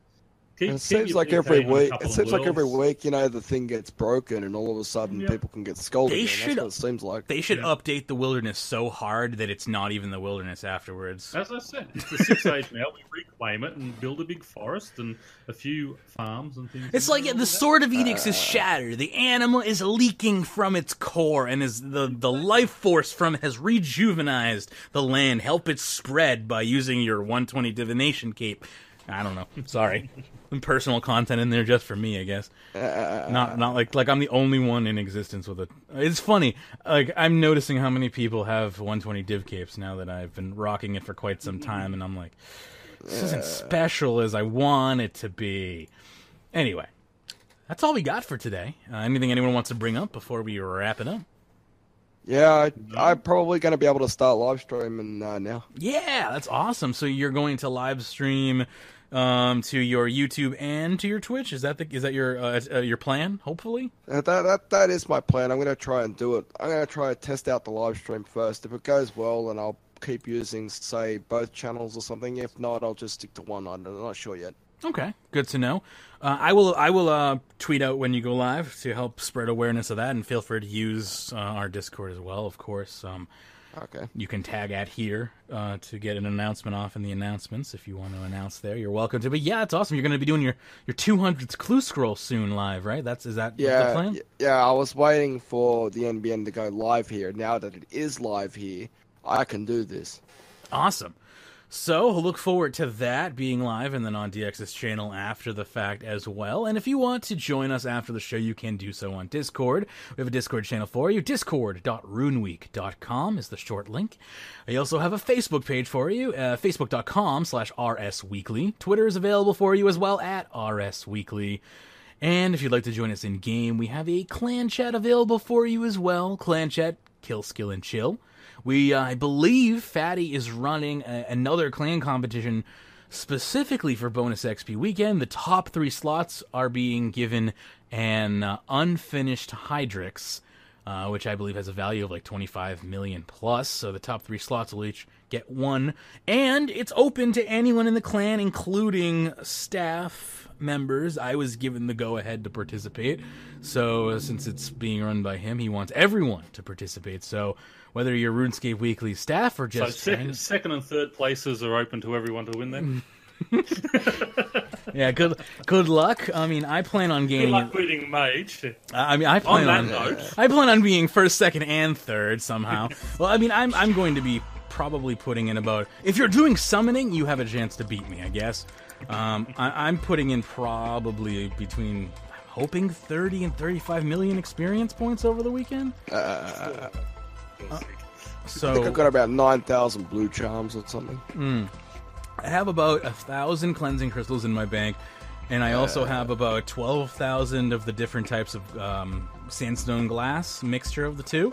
[SPEAKER 2] It seems like every week. It seems like every week, you know, the thing gets broken, and all of a sudden, people can get scolded. That's what it seems like.
[SPEAKER 1] They should update the wilderness so hard that it's not even the wilderness afterwards.
[SPEAKER 3] As I said, it's the 6 age now. We reclaim it and build a big forest and a few farms and things.
[SPEAKER 1] It's like the Sword of Edicts is shattered. The animal is leaking from its core, and the life force from it has rejuvenized the land. Help it spread by using your 120 divination cape. I don't know. Sorry. Some personal content in there just for me, I guess. Not like I'm the only one in existence with it. It's funny. Like, I'm noticing how many people have 120 div capes now that I've been rocking it for quite some time, and I'm like, This isn't special as I want it to be. Anyway, that's all we got for today. Anything anyone wants to bring up before we wrap it up?
[SPEAKER 2] Yeah, I'm probably going to be able to start live streaming now.
[SPEAKER 1] Yeah, that's awesome. So you're going to live stream to your YouTube and to your Twitch? Is that your plan? Hopefully.
[SPEAKER 2] That is my plan. I'm going to try and do it. I'm going to try to test out the live stream first. If it goes well, then I'll keep using, say, both channels or something. If not, I'll just stick to one. I'm not sure yet.
[SPEAKER 1] Okay, good to know. I will tweet out when you go live to help spread awareness of that, and feel free to use our Discord as well, of course.
[SPEAKER 2] Okay.
[SPEAKER 1] You can tag at here to get an announcement off in the announcements if you want to announce there. You're welcome to. But yeah, it's awesome. You're going to be doing your 200th clue scroll soon live, right? Is that the plan?
[SPEAKER 2] Yeah, I was waiting for the NBN to go live here. Now that it is live here, I can do this.
[SPEAKER 1] Awesome. So, look forward to that being live and then on DX's channel after the fact as well. And if you want to join us after the show, you can do so on Discord. We have a Discord channel for you. Discord.runeweek.com is the short link. I also have a Facebook page for you, facebook.com/rsweekly. Twitter is available for you as well at rsweekly. And if you'd like to join us in game, we have a clan chat available for you as well. Clan chat, kill, skill, and chill. I believe Fatty is running another clan competition specifically for bonus XP weekend. The top 3 slots are being given an unfinished Hydrix, which I believe has a value of like 25 million plus. So the top 3 slots will each get one. And it's open to anyone in the clan, including staff members. I was given the go-ahead to participate. So since it's being run by him, he wants everyone to participate. So whether you're RuneScape Weekly staff or just...
[SPEAKER 3] So second and third places are open to everyone to win then?
[SPEAKER 1] Yeah, good luck. I mean, I plan on gaining...
[SPEAKER 3] Good luck beating Mage.
[SPEAKER 1] I plan on being first, second, and third somehow. Well, I mean, I'm going to be probably putting in about... If you're doing summoning, you have a chance to beat me, I guess. I'm putting in probably between... hoping 30 and 35 million experience points over the weekend.
[SPEAKER 2] So I think I've got about 9,000 blue charms or something.
[SPEAKER 1] I have about 1,000 cleansing crystals in my bank, and I also have about 12,000 of the different types of sandstone glass mixture of the two.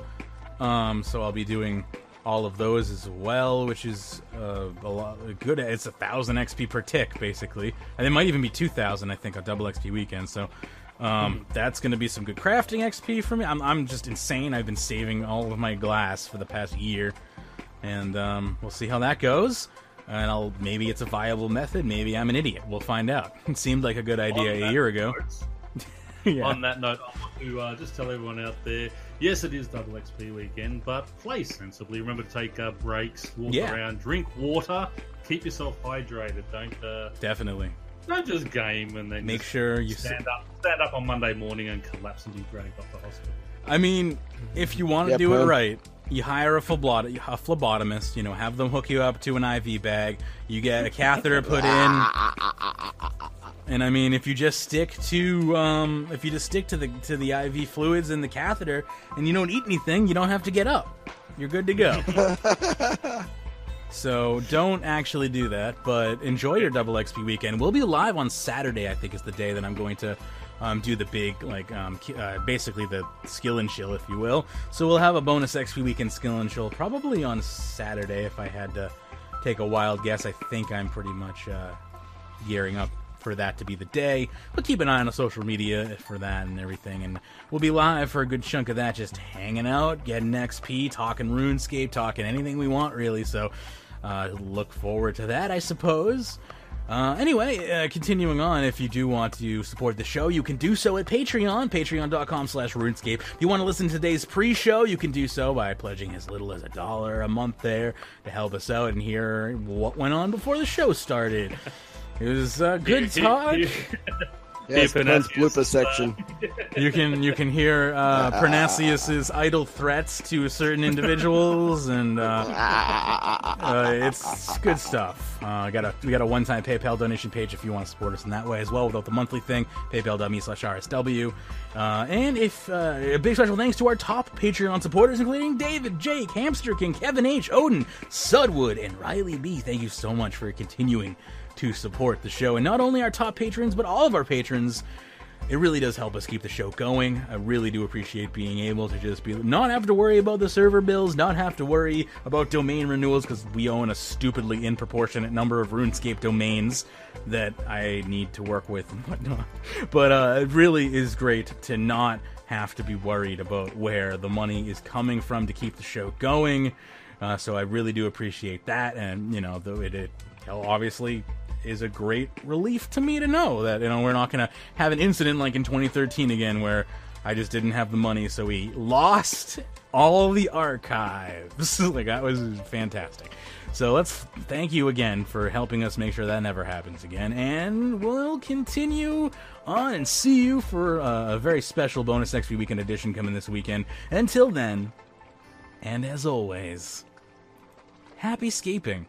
[SPEAKER 1] So I'll be doing all of those as well, which is a lot good. It's 1,000 XP per tick, basically, and it might even be 2,000. I think on double XP weekend. So. That's going to be some good crafting XP for me. I'm just insane. I've been saving all of my glass for the past year, and we'll see how that goes. And maybe it's a viable method. Maybe I'm an idiot. We'll find out. It seemed like a good idea a year ago.
[SPEAKER 3] Yeah. On that note, I want to just tell everyone out there, yes, it is double XP weekend, but play sensibly. Remember to take breaks, walk around, drink water, keep yourself hydrated.
[SPEAKER 1] Definitely.
[SPEAKER 3] Don't just game and then
[SPEAKER 1] make sure you
[SPEAKER 3] stand up on Monday morning and collapse and be dragged off the hospital.
[SPEAKER 1] I mean, if you want to do it right, you hire a phlebotomist. Have them hook you up to an IV bag. You get a catheter put in, and I mean, if you just stick to the IV fluids and the catheter, and you don't eat anything, you don't have to get up. You're good to go. So don't actually do that, but enjoy your double XP weekend. We'll be live on Saturday, I think is the day that I'm going to do the big, basically the skill and chill, if you will. So we'll have a bonus XP weekend skill and chill probably on Saturday if I had to take a wild guess. I think I'm pretty much gearing up for that to be the day. But keep an eye on the social media for that and everything, and we'll be live for a good chunk of that, just hanging out, getting XP, talking RuneScape, talking anything we want, really. So look forward to that, I suppose. Anyway, continuing on, if you do want to support the show, you can do so at Patreon, patreon.com/RuneScape. If you want to listen to today's pre-show, you can do so by pledging as little as $1 a month there to help us out and hear what went on before the show started. It was good talk.
[SPEAKER 2] Yes, Ben's
[SPEAKER 3] Pyrnassius,
[SPEAKER 2] blooper section.
[SPEAKER 1] You can hear Pyrnassius's idle threats to certain individuals, and it's good stuff. We got a one-time PayPal donation page if you want to support us in that way as well, without the monthly thing. PayPal.me/RSW. And a big special thanks to our top Patreon supporters, including David, Jake, Hamsterking, Kevan H, Aodyn, Sudwood, and Riley B. Thank you so much for continuing to support the show. And not only our top patrons, but all of our patrons. It really does help us keep the show going. I really do appreciate being able to just not have to worry about the server bills, not have to worry about domain renewals, because we own a stupidly disproportionate number of RuneScape domains that I need to work with and whatnot. But it really is great to not have to be worried about where the money is coming from to keep the show going. So I really do appreciate that, and though it obviously is a great relief to me to know that we're not going to have an incident like in 2013 again where I just didn't have the money, so we lost all of the archives. Like, that was fantastic. So let's thank you again for helping us make sure that never happens again, and we'll continue on and see you for a very special bonus XP weekend edition coming this weekend. Until then, and as always, happy scaping.